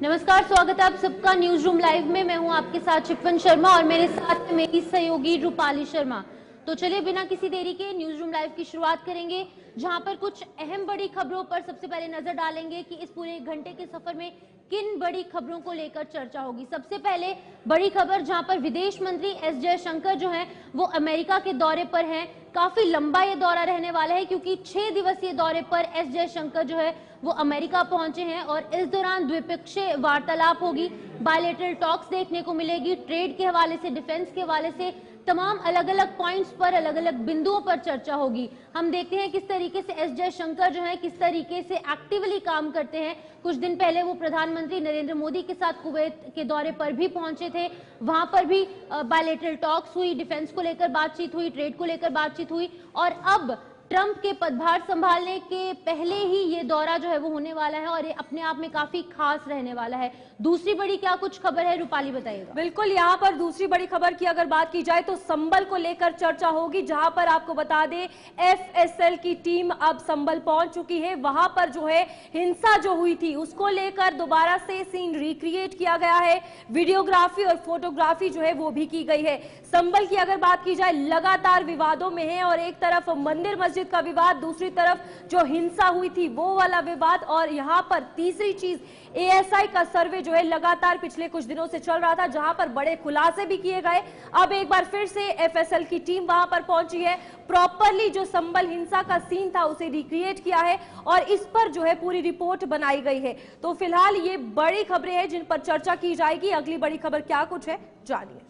नमस्कार, स्वागत है आप सबका न्यूज रूम लाइव में। मैं हूं आपके साथ शिफन शर्मा और मेरे साथ है मेरी सहयोगी रूपाली शर्मा। तो चलिए बिना किसी देरी के न्यूज रूम लाइव की शुरुआत करेंगे, जहां पर कुछ अहम बड़ी खबरों पर सबसे पहले नजर डालेंगे कि इस पूरे एक घंटे के सफर में किन बड़ी खबरों को लेकर चर्चा होगी। सबसे पहले बड़ी खबर, जहां पर विदेश मंत्री एस जयशंकर जो हैं वो अमेरिका के दौरे पर हैं। काफी लंबा ये दौरा रहने वाला है क्योंकि 6 दिवसीय दौरे पर एस जयशंकर जो है वो अमेरिका पहुंचे हैं और इस दौरान द्विपक्षीय वार्तालाप होगी, बायलैटरल टॉक्स देखने को मिलेगी। ट्रेड के हवाले से, डिफेंस के हवाले से तमाम अलग अलग पॉइंट्स पर, अलग अलग बिंदुओं पर चर्चा होगी। हम देखते हैं किस तरीके से एस जयशंकर जो है किस तरीके से एक्टिवली काम करते हैं। कुछ दिन पहले वो प्रधानमंत्री नरेंद्र मोदी के साथ कुवैत के दौरे पर भी पहुंचे थे, वहां पर भी बायलैटरल टॉक्स हुई, डिफेंस को लेकर बातचीत हुई, ट्रेड को लेकर बातचीत हुई और अब ट्रंप के पदभार संभालने के पहले ही ये दौरा जो है वो होने वाला है और ये अपने आप में काफी खास रहने वाला है। दूसरी बड़ी क्या कुछ खबर है, रूपाली बताइएगा। बिल्कुल, यहाँ पर दूसरी बड़ी खबर की अगर बात की जाए तो संबल को लेकर चर्चा होगी, जहां पर आपको बता दें एफएसएल की टीम अब संबल पहुंच चुकी है। वहां पर जो है हिंसा जो हुई थी उसको लेकर दोबारा से सीन रिक्रिएट किया गया है, वीडियोग्राफी और फोटोग्राफी जो है वो भी की गई है। संबल की अगर बात की जाए लगातार विवादों में है और एक तरफ मंदिर मस्जिद का विवाद, दूसरी तरफ जो हिंसा हुई थी वो वाला विवाद और यहाँ पर तीसरी चीज एएसआई का सर्वे जो है लगातार पिछले कुछ दिनों से चल रहा था, जहां पर बड़े खुलासे भी किए गए। अब एक बार फिर से एफएसएल की टीम वहां पर पहुंची है, प्रॉपरली जो संबल हिंसा का सीन था उसे रिक्रिएट किया है और इस पर जो है पूरी रिपोर्ट बनाई गई है। तो फिलहाल ये बड़ी खबरें हैं जिन पर चर्चा की जाएगी। अगली बड़ी खबर क्या कुछ है जानिए।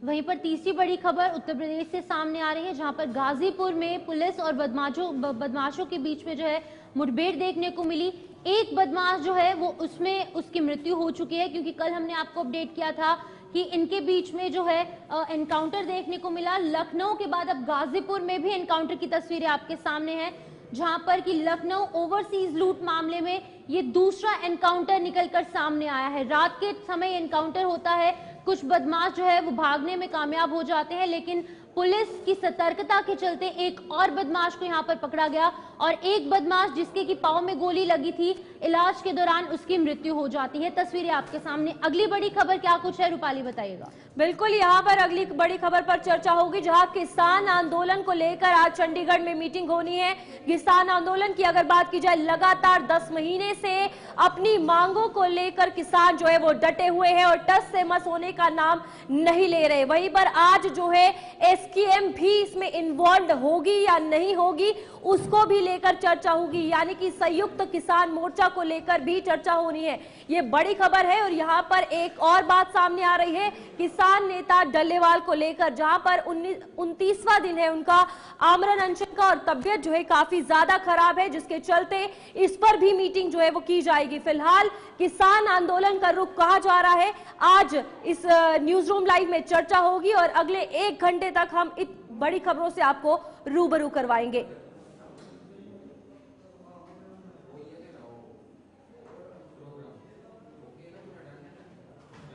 वहीं पर तीसरी बड़ी खबर उत्तर प्रदेश से सामने आ रही है, जहां पर गाजीपुर में पुलिस और बदमाशों के बीच में जो है मुठभेड़ देखने को मिली। एक बदमाश जो है वो उसकी मृत्यु हो चुकी है, क्योंकि कल हमने आपको अपडेट किया था कि इनके बीच में जो है एनकाउंटर देखने को मिला। लखनऊ के बाद अब गाजीपुर में भी एनकाउंटर की तस्वीरें आपके सामने हैं, जहां पर कि लखनऊ ओवरसीज लूट मामले में ये दूसरा एनकाउंटर निकलकर सामने आया है। रात के समय एनकाउंटर होता है, कुछ बदमाश जो है वो भागने में कामयाब हो जाते हैं, लेकिन पुलिस की सतर्कता के चलते एक और बदमाश को यहां पर पकड़ा गया और एक बदमाश जिसके की पांव में गोली लगी थी, इलाज के दौरान उसकी मृत्यु हो जाती है। तस्वीरें आपके सामने। अगली बड़ी खबर क्या कुछ है, रूपाली बताइएगा। बिल्कुल, यहाँ पर अगली बड़ी खबर पर चर्चा होगी, जहां किसान आंदोलन को लेकर आज चंडीगढ़ में मीटिंग होनी है। किसान आंदोलन की अगर बात की जाए, लगातार 10 महीने से अपनी मांगों को लेकर किसान जो है वो डटे हुए हैं और टस से मस होने का नाम नहीं ले रहे। वहीं पर आज जो है एसकेएम भी इसमें इन्वॉल्व होगी या नहीं होगी उसको भी लेकर चर्चा होगी, यानी कि संयुक्त किसान मोर्चा को लेकर भी चर्चा होनी है। ये बड़ी खबर है और यहाँ पर एक और बात सामने आ रही है किसान नेता डल्लेवाल को लेकर, जहां पर 29वां दिन है उनका आमरण अनशन का और तबियत जो है काफी ज्यादा खराब है, जिसके चलते इस पर भी मीटिंग जो है वो की जाएगी। फिलहाल किसान आंदोलन का रुख कहा जा रहा है, आज इस न्यूज रूम लाइव में चर्चा होगी और अगले 1 घंटे तक हम इन बड़ी खबरों से आपको रूबरू करवाएंगे।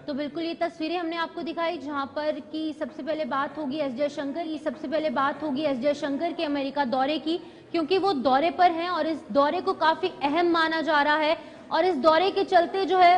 तो बिल्कुल ये तस्वीरें हमने आपको दिखाई, जहां पर कि सबसे पहले बात होगी एस जयशंकर की, सबसे पहले बात होगी एस जयशंकर के अमेरिका दौरे की, क्योंकि वो दौरे पर हैं और इस दौरे को काफी अहम माना जा रहा है और इस दौरे के चलते जो है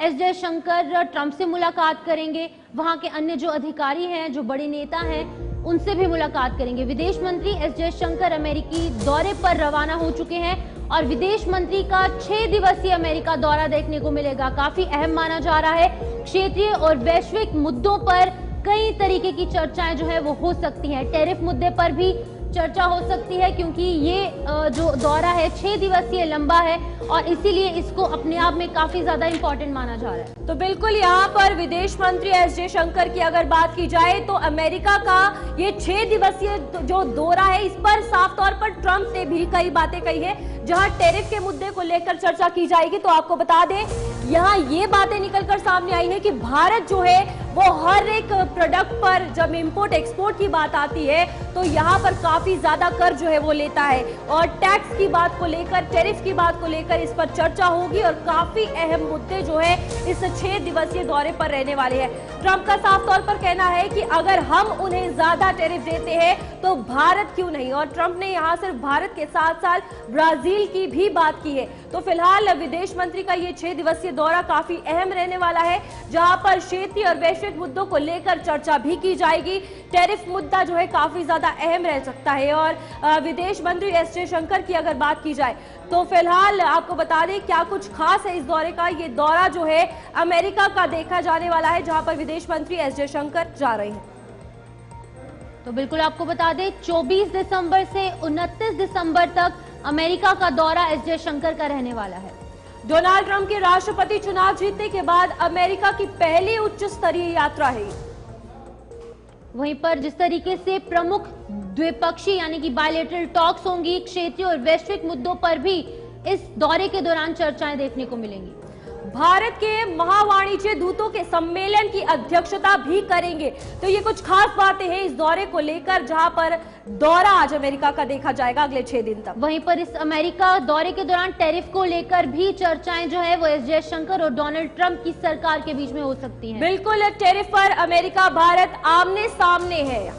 एस जयशंकर ट्रंप से मुलाकात करेंगे, वहां के अन्य जो अधिकारी हैं, जो बड़े नेता हैं, उनसे भी मुलाकात करेंगे। विदेश मंत्री एस जयशंकर अमेरिकी दौरे पर रवाना हो चुके हैं और विदेश मंत्री का 6 दिवसीय अमेरिका दौरा देखने को मिलेगा। काफी अहम माना जा रहा है। क्षेत्रीय और वैश्विक मुद्दों पर कई तरीके की चर्चाएं जो है वो हो सकती हैं। टैरिफ मुद्दे पर भी चर्चा हो सकती है, क्योंकि ये जो दौरा है 6 दिवसीय लंबा है और इसीलिए इसको अपने आप में काफी ज्यादा इंपॉर्टेंट माना जा रहा है। तो बिल्कुल, यहाँ पर विदेश मंत्री एस जयशंकर की अगर बात की जाए तो अमेरिका का ये 6 दिवसीय जो दौरा है, इस पर साफ तौर पर ट्रंप ने भी कई बातें कही है, जहां टैरिफ के मुद्दे को लेकर चर्चा की जाएगी। तो आपको बता दें, यहाँ ये बातें निकलकर सामने आई है कि भारत जो है वो हर एक प्रोडक्ट पर जब इंपोर्ट एक्सपोर्ट की बात आती है तो यहाँ पर काफी ज्यादा कर जो है वो लेता है, और टैक्स की बात को लेकर, टैरिफ की बात को लेकर इस पर चर्चा होगी और काफी अहम मुद्दे जो है इस 6 दिवसीय दौरे पर रहने वाले हैं। ट्रंप का साफ तौर पर कहना है कि अगर हम उन्हें ज्यादा टैरिफ देते हैं तो भारत क्यों नहीं, और ट्रंप ने यहाँ सिर्फ भारत के साथ साथ ब्राजील की भी बात की है। तो फिलहाल विदेश मंत्री का ये 6 दिवसीय दौरा काफी अहम रहने वाला है, जहां पर क्षेत्रीय और वैश्विक मुद्दों को लेकर चर्चा भी की जाएगी। टैरिफ मुद्दा जो है काफी ज्यादा अहम रह सकता है, और विदेश मंत्री एस जयशंकर की अगर बात की जाए तो फिलहाल आपको बता दें क्या कुछ खास है इस दौरे का। ये दौरा जो है अमेरिका का देखा जाने वाला है, जहां पर विदेश मंत्री एस जयशंकर जा रहे हैं। तो बिल्कुल आपको बता दें 24 दिसंबर से 29 दिसंबर तक अमेरिका का दौरा एस जयशंकर का रहने वाला है। डोनाल्ड ट्रंप के राष्ट्रपति चुनाव जीतने के बाद अमेरिका की पहली उच्च स्तरीय यात्रा है। वहीं पर जिस तरीके से प्रमुख द्विपक्षीय यानी कि बायलैटरल टॉक्स होंगी, क्षेत्रीय और वैश्विक मुद्दों पर भी इस दौरे के दौरान चर्चाएं देखने को मिलेंगी। भारत के महावाणिज्य दूतों के सम्मेलन की अध्यक्षता भी करेंगे। तो ये कुछ खास बातें हैं इस दौरे को लेकर, जहां पर दौरा आज अमेरिका का देखा जाएगा अगले 6 दिन तक। वहीं पर इस अमेरिका दौरे के दौरान टैरिफ को लेकर भी चर्चाएं जो है वो एस जयशंकर और डोनाल्ड ट्रंप की सरकार के बीच में हो सकती हैं। बिल्कुल, टैरिफ पर अमेरिका भारत आमने सामने है।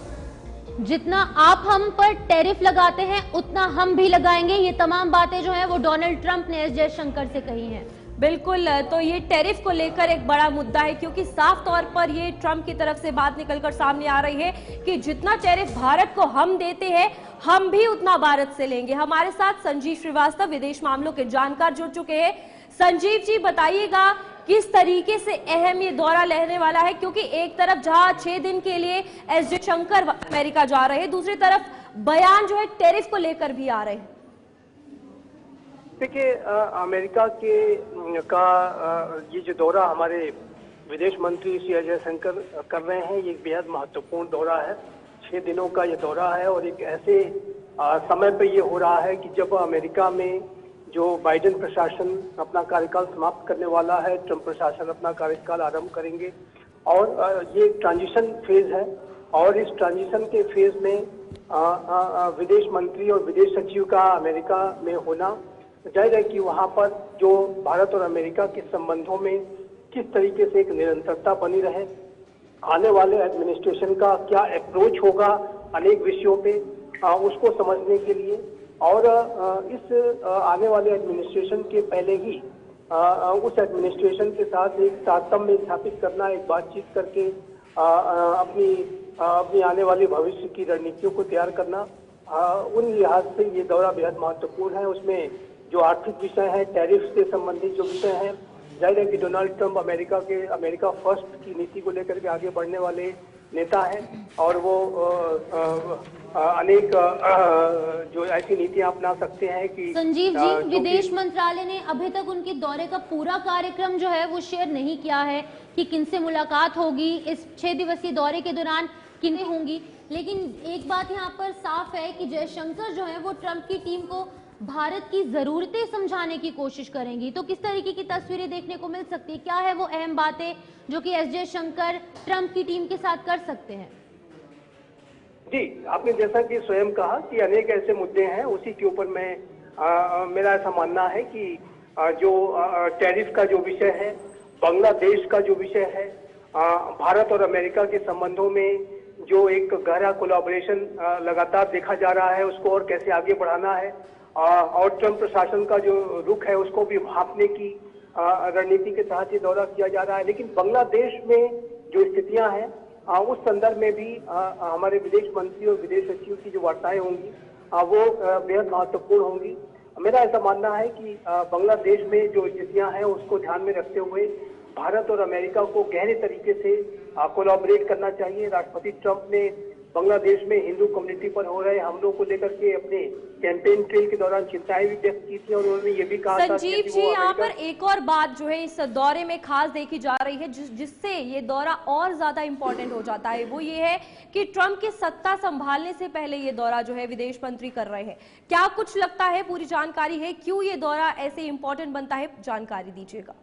जितना आप हम पर टैरिफ लगाते हैं उतना हम भी लगाएंगे, ये तमाम बातें जो है वो डोनाल्ड ट्रंप ने एस जयशंकर से कही हैं। बिल्कुल, तो ये टैरिफ को लेकर एक बड़ा मुद्दा है, क्योंकि साफ तौर पर ये ट्रंप की तरफ से बात निकलकर सामने आ रही है कि जितना टैरिफ भारत को हम देते हैं हम भी उतना भारत से लेंगे। हमारे साथ संजीव श्रीवास्तव विदेश मामलों के जानकार जुड़ चुके हैं। संजीव जी, बताइएगा किस तरीके से अहम ये दौरा रहने वाला है, क्योंकि एक तरफ जहां 6 दिन के लिए एस जयशंकर अमेरिका जा रहे हैं, दूसरी तरफ बयान जो है टैरिफ को लेकर भी आ रहे हैं। देखिए, अमेरिका का ये जो दौरा हमारे विदेश मंत्री श्री अजय शंकर कर रहे हैं, ये एक बेहद महत्वपूर्ण दौरा है। 6 दिनों का ये दौरा है और एक ऐसे समय पे ये हो रहा है कि जब अमेरिका में जो बाइडेन प्रशासन अपना कार्यकाल समाप्त करने वाला है, ट्रंप प्रशासन अपना कार्यकाल आरंभ करेंगे, और ये एक ट्रांजिशन फेज है। और इस ट्रांजिशन के फेज में विदेश मंत्री और विदेश सचिव का अमेरिका में होना जाहिर है कि वहाँ पर जो भारत और अमेरिका के संबंधों में किस तरीके से एक निरंतरता बनी रहे, आने वाले एडमिनिस्ट्रेशन का क्या अप्रोच होगा अनेक विषयों पे, उसको समझने के लिए, और इस आने वाले एडमिनिस्ट्रेशन के पहले ही उस एडमिनिस्ट्रेशन के साथ एक तारतम्य स्थापित करना, एक बातचीत करके अपनी आने वाले भविष्य की रणनीतियों को तैयार करना, उन लिहाज से ये दौरा बेहद महत्वपूर्ण है। उसमें जो आर्थिक विषय है, टैरिफ से संबंधित जो विषय हैं, जाहिर है कि डोनाल्ड ट्रंप अमेरिका फर्स्ट की नीति को लेकर के आगे बढ़ने वाले नेता हैं, और वो अनेक जो ऐसी नीतियां अपना सकते हैं कि संजीव जी, विदेश मंत्रालय ने अभी तक उनके दौरे का पूरा कार्यक्रम जो है वो शेयर नहीं किया है कि किनसे मुलाकात होगी इस 6 दिवसीय दौरे के दौरान, किन्हें होंगी। लेकिन एक बात यहाँ पर साफ है कि जयशंकर जो है वो ट्रंप की टीम को भारत की जरूरतें समझाने की कोशिश करेंगी। तो किस तरीके की तस्वीरें देखने को मिल सकती है, क्या है वो अहम बातें जो कि एस जयशंकर ट्रंप की टीम के साथ कर सकते हैं? जी, आपने जैसा कि स्वयं कहा कि अनेक ऐसे मुद्दे हैं, उसी के ऊपर मैं मेरा ऐसा मानना है कि जो टैरिफ का जो विषय है, बांग्लादेश का जो विषय है, भारत और अमेरिका के संबंधों में जो एक गहरा कोलैबोरेशन लगातार देखा जा रहा है, उसको और कैसे आगे बढ़ाना है, और ट्रंप प्रशासन का जो रुख है उसको भी भांपने की रणनीति के तहत ये दौरा किया जा रहा है। लेकिन बांग्लादेश में जो स्थितियां हैं, उस संदर्भ में भी हमारे विदेश मंत्री और विदेश सचिव की जो वार्ताएं होंगी वो बेहद महत्वपूर्ण होंगी। मेरा ऐसा मानना है कि बांग्लादेश में जो स्थितियां हैं उसको ध्यान में रखते हुए भारत और अमेरिका को गहरे तरीके से कोलैबोरेट करना चाहिए। राष्ट्रपति ट्रंप ने बांग्लादेश में हिंदू कम्युनिटी पर हो रहे हमलों को लेकर के अपने कैंपेन ट्रेल के दौरान चिंताएं भी व्यक्त की थी, और उन्होंने ये भी कहा था संजीव जी, यहाँ पर एक और बात जो है इस दौरे में खास देखी जा रही है, जिससे ये दौरा और ज्यादा इंपॉर्टेंट हो जाता है, वो ये है कि ट्रंप के सत्ता संभालने से पहले ये दौरा जो है विदेश मंत्री कर रहे हैं। क्या कुछ लगता है, पूरी जानकारी है, क्यों ये दौरा ऐसे इंपॉर्टेंट बनता है, जानकारी दीजिएगा।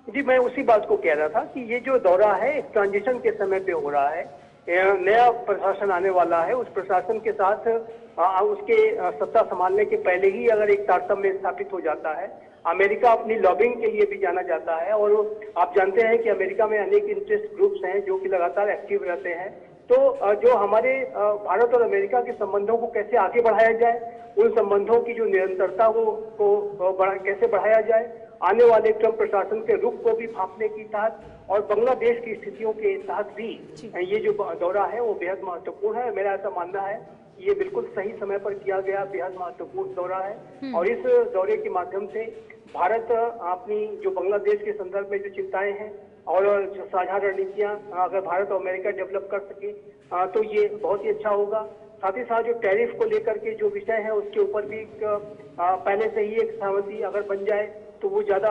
जी, मैं उसी बात को कह रहा था कि ये जो दौरा है एक ट्रांजिशन के समय पे हो रहा है। नया प्रशासन आने वाला है, उस प्रशासन के साथ उसके सत्ता संभालने के पहले ही अगर एक तारतम्य स्थापित हो जाता है। अमेरिका अपनी लॉबिंग के लिए भी जाना जाता है और आप जानते हैं कि अमेरिका में अनेक इंटरेस्ट ग्रुप्स हैं जो कि लगातार एक्टिव रहते हैं। तो जो हमारे भारत और अमेरिका के संबंधों को कैसे आगे बढ़ाया जाए, उन संबंधों की जो निरंतरता को कैसे बढ़ाया जाए, आने वाले ट्रंप प्रशासन के रुख को भी भांपने की तहत और बांग्लादेश की स्थितियों के तहत भी ये जो दौरा है वो बेहद महत्वपूर्ण है। मेरा ऐसा मानना है कि ये बिल्कुल सही समय पर किया गया बेहद महत्वपूर्ण दौरा है और इस दौरे के माध्यम से भारत अपनी जो बांग्लादेश के संदर्भ में जो चिंताएं हैं और जो साझा रणनीतियां अगर भारत और अमेरिका डेवलप कर सके तो ये बहुत ही अच्छा होगा। साथ ही साथ जो टैरिफ को लेकर के जो विषय है उसके ऊपर भी पहले से ही एक सहमति अगर बन जाए तो वो ज्यादा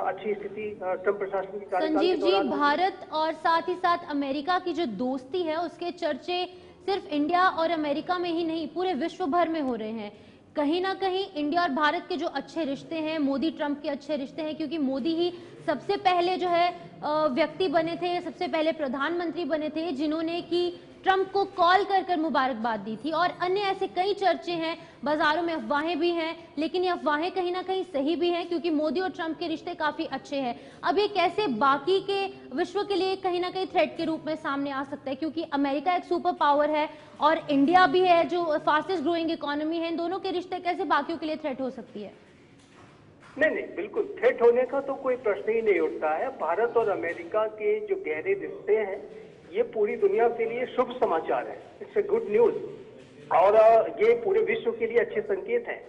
अच्छी स्थिति ट्रंप प्रशासन की कार्यकाल संजीव के दौरान जी, भारत और साथ ही साथ अमेरिका की जो दोस्ती है उसके चर्चे सिर्फ इंडिया और अमेरिका में ही नहीं पूरे विश्व भर में हो रहे हैं। कहीं ना कहीं इंडिया और भारत के जो अच्छे रिश्ते हैं, मोदी ट्रंप के अच्छे रिश्ते हैं, क्योंकि मोदी ही सबसे पहले जो है व्यक्ति बने थे, सबसे पहले प्रधानमंत्री बने थे जिन्होंने कि ट्रंप को कॉल कर कर मुबारकबाद दी थी। और अन्य ऐसे कई चर्चे हैं, बाजारों में अफवाहें भी हैं, लेकिन ये अफवाहें कहीं ना कहीं सही भी हैं क्योंकि मोदी और ट्रंप के रिश्ते काफी अच्छे हैं। अब ये कैसे बाकी के विश्व के लिए कहीं ना कहीं थ्रेट के रूप में सामने आ सकता है, क्योंकि अमेरिका एक सुपर पावर है और इंडिया भी है जो फास्टेस्ट ग्रोइंग इकोनॉमी है। इन दोनों के रिश्ते कैसे बाकियों के लिए थ्रेट हो सकती है? नहीं, बिल्कुल थ्रेट होने का तो कोई प्रश्न ही नहीं उठता है। भारत और अमेरिका के जो गहरे रिश्ते हैं ये पूरी दुनिया के लिए शुभ समाचार है, इट्स ए गुड न्यूज और ये पूरे विश्व के लिए अच्छे संकेत हैं।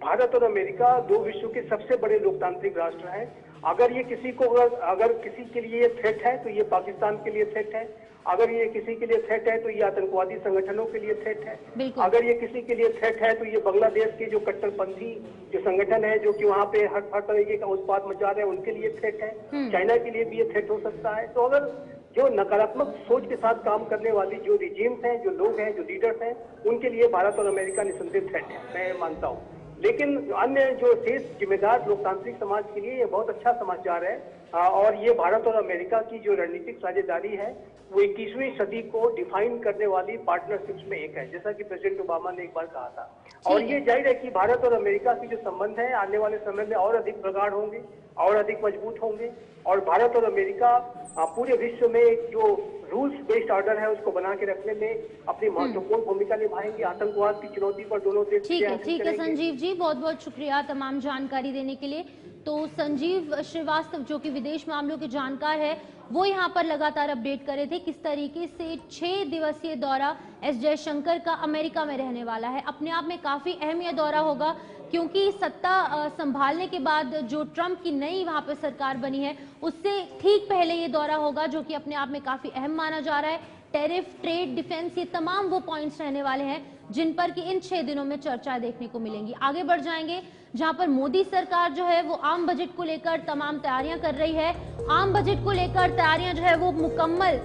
भारत और अमेरिका दो विश्व के सबसे बड़े लोकतांत्रिक राष्ट्र हैं। अगर ये किसी को अगर किसी के लिए थ्रेट है तो ये पाकिस्तान के लिए थ्रेट है, अगर ये किसी के लिए थ्रेट है तो ये आतंकवादी संगठनों के लिए थ्रेट है, अगर ये किसी के लिए थ्रेट है तो ये बांग्लादेश के जो कट्टरपंथी जो संगठन है जो कि वहाँ पे हर तरीके का उत्पात मचा रहे हैं उनके लिए थ्रेट है। चाइना के लिए भी ये थ्रेट हो सकता है। तो अगर जो नकारात्मक सोच के साथ काम करने वाली जो रिजीम्स हैं, जो लोग हैं, जो लीडर्स हैं, उनके लिए भारत और अमेरिका निसंदेह थ्रेट है, मैं मानता हूँ। लेकिन अन्य जो शेष जिम्मेदार लोकतांत्रिक समाज के लिए ये बहुत अच्छा समाचार है और ये भारत और अमेरिका की जो रणनीतिक साझेदारी है वो 21वीं सदी को डिफाइन करने वाली पार्टनरशिप्स में एक है, जैसा कि प्रेसिडेंट ओबामा ने एक बार कहा था। और ये जाहिर है कि भारत और अमेरिका की जो संबंध है आने वाले समय में और अधिक प्रगाढ़ होंगे और अधिक मजबूत होंगे और भारत और अमेरिका पूरे विश्व में जो रूल्स बेस्ड ऑर्डर है उसको बना के रखने में अपनी महत्वपूर्ण भूमिका निभाएंगे। आतंकवाद की चुनौती पर दोनों देश ठीक है संजीव जी, बहुत बहुत शुक्रिया तमाम जानकारी देने के लिए। तो संजीव श्रीवास्तव जो कि विदेश मामलों के जानकार है वो यहाँ पर लगातार अपडेट कर रहे थे किस तरीके से 6 दिवसीय दौरा एस जयशंकर का अमेरिका में रहने वाला है। अपने आप में काफी अहम यह दौरा होगा क्योंकि सत्ता संभालने के बाद जो ट्रंप की नई वहां पर सरकार बनी है उससे ठीक पहले ये दौरा होगा, जो कि अपने आप में काफी अहम माना जा रहा है। टैरिफ, ट्रेड, डिफेंस, ये तमाम वो पॉइंट्स रहने वाले हैं जिन पर कि इन 6 दिनों में चर्चा देखने को मिलेंगी। आगे बढ़ जाएंगे जहां पर मोदी सरकार जो है वो आम बजट को लेकर तमाम तैयारियां कर रही है। आम बजट को लेकर तैयारियां जो है वो मुकम्मल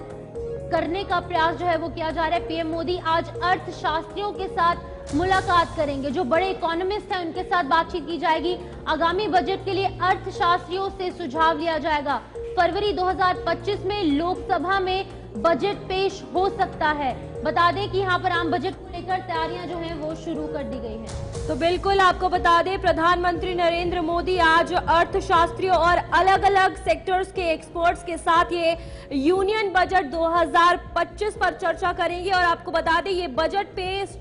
करने का प्रयास जो है वो किया जा रहा है। पीएम मोदी आज अर्थशास्त्रियों के साथ मुलाकात करेंगे, जो बड़े इकोनॉमिस्ट हैं उनके साथ बातचीत की जाएगी। आगामी बजट के लिए अर्थशास्त्रियों से सुझाव लिया जाएगा। फरवरी 2025 में लोकसभा में बजट पेश हो सकता है। बता दें कि यहाँ पर आम बजट को लेकर तैयारियां जो हैं वो शुरू कर दी गई हैं। तो बिल्कुल आपको बता दें प्रधानमंत्री नरेंद्र मोदी आज अर्थशास्त्रियों और अलग अलग सेक्टर्स के एक्सपर्ट्स के साथ ये यूनियन बजट 2025 पर चर्चा करेंगे और आपको बता दें ये बजट पेश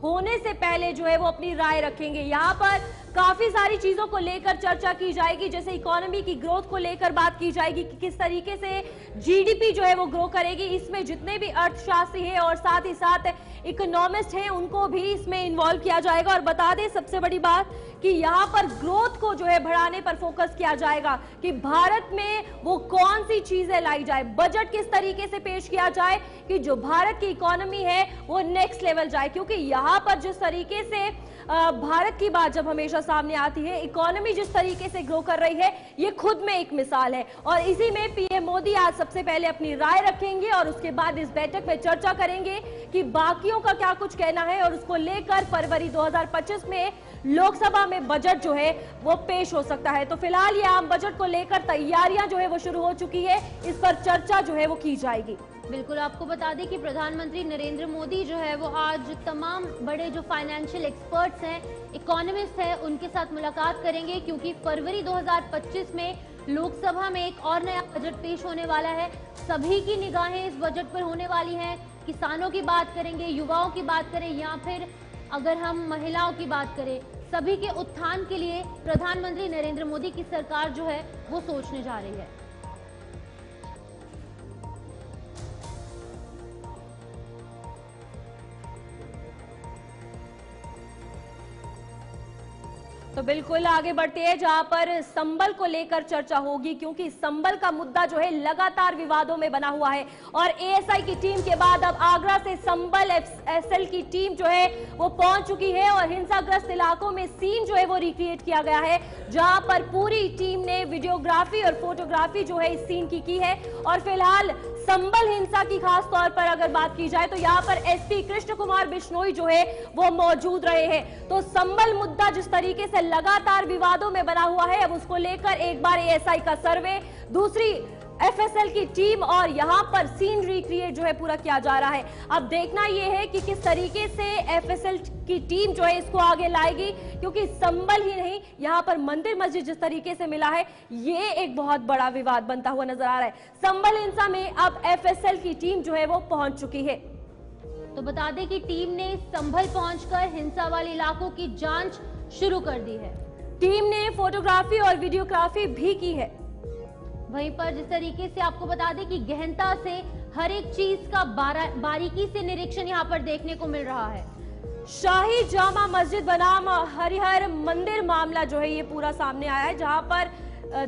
होने से पहले जो है वो अपनी राय रखेंगे। यहाँ पर काफी सारी चीजों को लेकर चर्चा की जाएगी, जैसे इकोनॉमी की ग्रोथ को लेकर बात की जाएगी कि किस तरीके से जीडीपी जो है वो ग्रो करेगी। इसमें जितने भी अर्थशास्त्री हैं और साथ ही साथ इकोनॉमिस्ट हैं उनको भी इसमें इन्वॉल्व किया जाएगा। और बता दें सबसे बड़ी बात कि यहाँ पर ग्रोथ को जो है बढ़ाने पर फोकस किया जाएगा कि भारत में वो कौन सी चीजें लाई जाए, बजट किस तरीके से पेश किया जाए कि जो भारत की इकोनॉमी है वो नेक्स्ट लेवल जाए। क्योंकि यहाँ पर जिस तरीके से भारत की बात जब हमेशा सामने आती है, इकोनॉमी जिस तरीके से ग्रो कर रही है, ये खुद में एक मिसाल है। और इसी में पीएम मोदी आज सबसे पहले अपनी राय रखेंगे और उसके बाद इस बैठक में चर्चा करेंगे कि बाकियों का क्या कुछ कहना है और उसको लेकर फरवरी 2025 में लोकसभा में बजट जो है वो पेश हो सकता है। तो फिलहाल ये आम बजट को लेकर तैयारियां जो है वो शुरू हो चुकी है, इस पर चर्चा जो है वो की जाएगी। बिल्कुल, आपको बता दें कि प्रधानमंत्री नरेंद्र मोदी जो है वो आज तमाम बड़े जो फाइनेंशियल एक्सपर्ट्स हैं, इकोनॉमिस्ट हैं, उनके साथ मुलाकात करेंगे, क्योंकि फरवरी 2025 में लोकसभा में एक और नया बजट पेश होने वाला है। सभी की निगाहें इस बजट पर होने वाली हैं। किसानों की बात करेंगे, युवाओं की बात करें या फिर अगर हम महिलाओं की बात करें, सभी के उत्थान के लिए प्रधानमंत्री नरेंद्र मोदी की सरकार जो है वो सोचने जा रही है। तो बिल्कुल आगे बढ़ते हैं, जहां पर संबल को लेकर चर्चा होगी, क्योंकि संबल का मुद्दा जो है लगातार विवादों में बना हुआ है। और एएसआई की टीम के बाद अब आगरा से संबल एफएसएल की टीम जो है वो पहुंच चुकी है और हिंसाग्रस्त इलाकों में सीन जो है वो रिक्रिएट किया गया है, जहां पर पूरी टीम ने वीडियोग्राफी और फोटोग्राफी जो है इस सीन की है। और फिलहाल संबल हिंसा की खास तौर पर अगर बात की जाए तो यहाँ पर एसपी कृष्ण कुमार बिश्नोई जो है वो मौजूद रहे हैं। तो संबल मुद्दा जिस तरीके से लगातार विवादों में बना हुआ है, अब उसको लेकर एक बार एएसआई का सर्वे, दूसरी एफएसएल की टीम और यहाँ पर सीन रिक्रिएट जो है पूरा किया जा रहा है। अब देखना यह है कि किस तरीके से एफएसएल की टीम जो है इसको आगे लाएगी, क्योंकि संबल ही नहीं, यहाँ पर मंदिर मस्जिद जिस तरीके से मिला है, ये एक बहुत बड़ा विवाद बनता हुआ नजर आ रहा है। संबल हिंसा में अब एफएसएल की टीम जो है वो पहुंच चुकी है। तो बता दें कि टीम ने संभल पहुंचकर हिंसा वाले इलाकों की जांच शुरू कर दी है। टीम ने फोटोग्राफी और वीडियोग्राफी भी की है। वहीं पर जिस तरीके से आपको बता दें कि गहनता से हर एक चीज का बारीकी से निरीक्षण यहाँ पर देखने को मिल रहा है। शाही जामा मस्जिद बनाम हरिहर मंदिर मामला जो है ये पूरा सामने आया है, जहां पर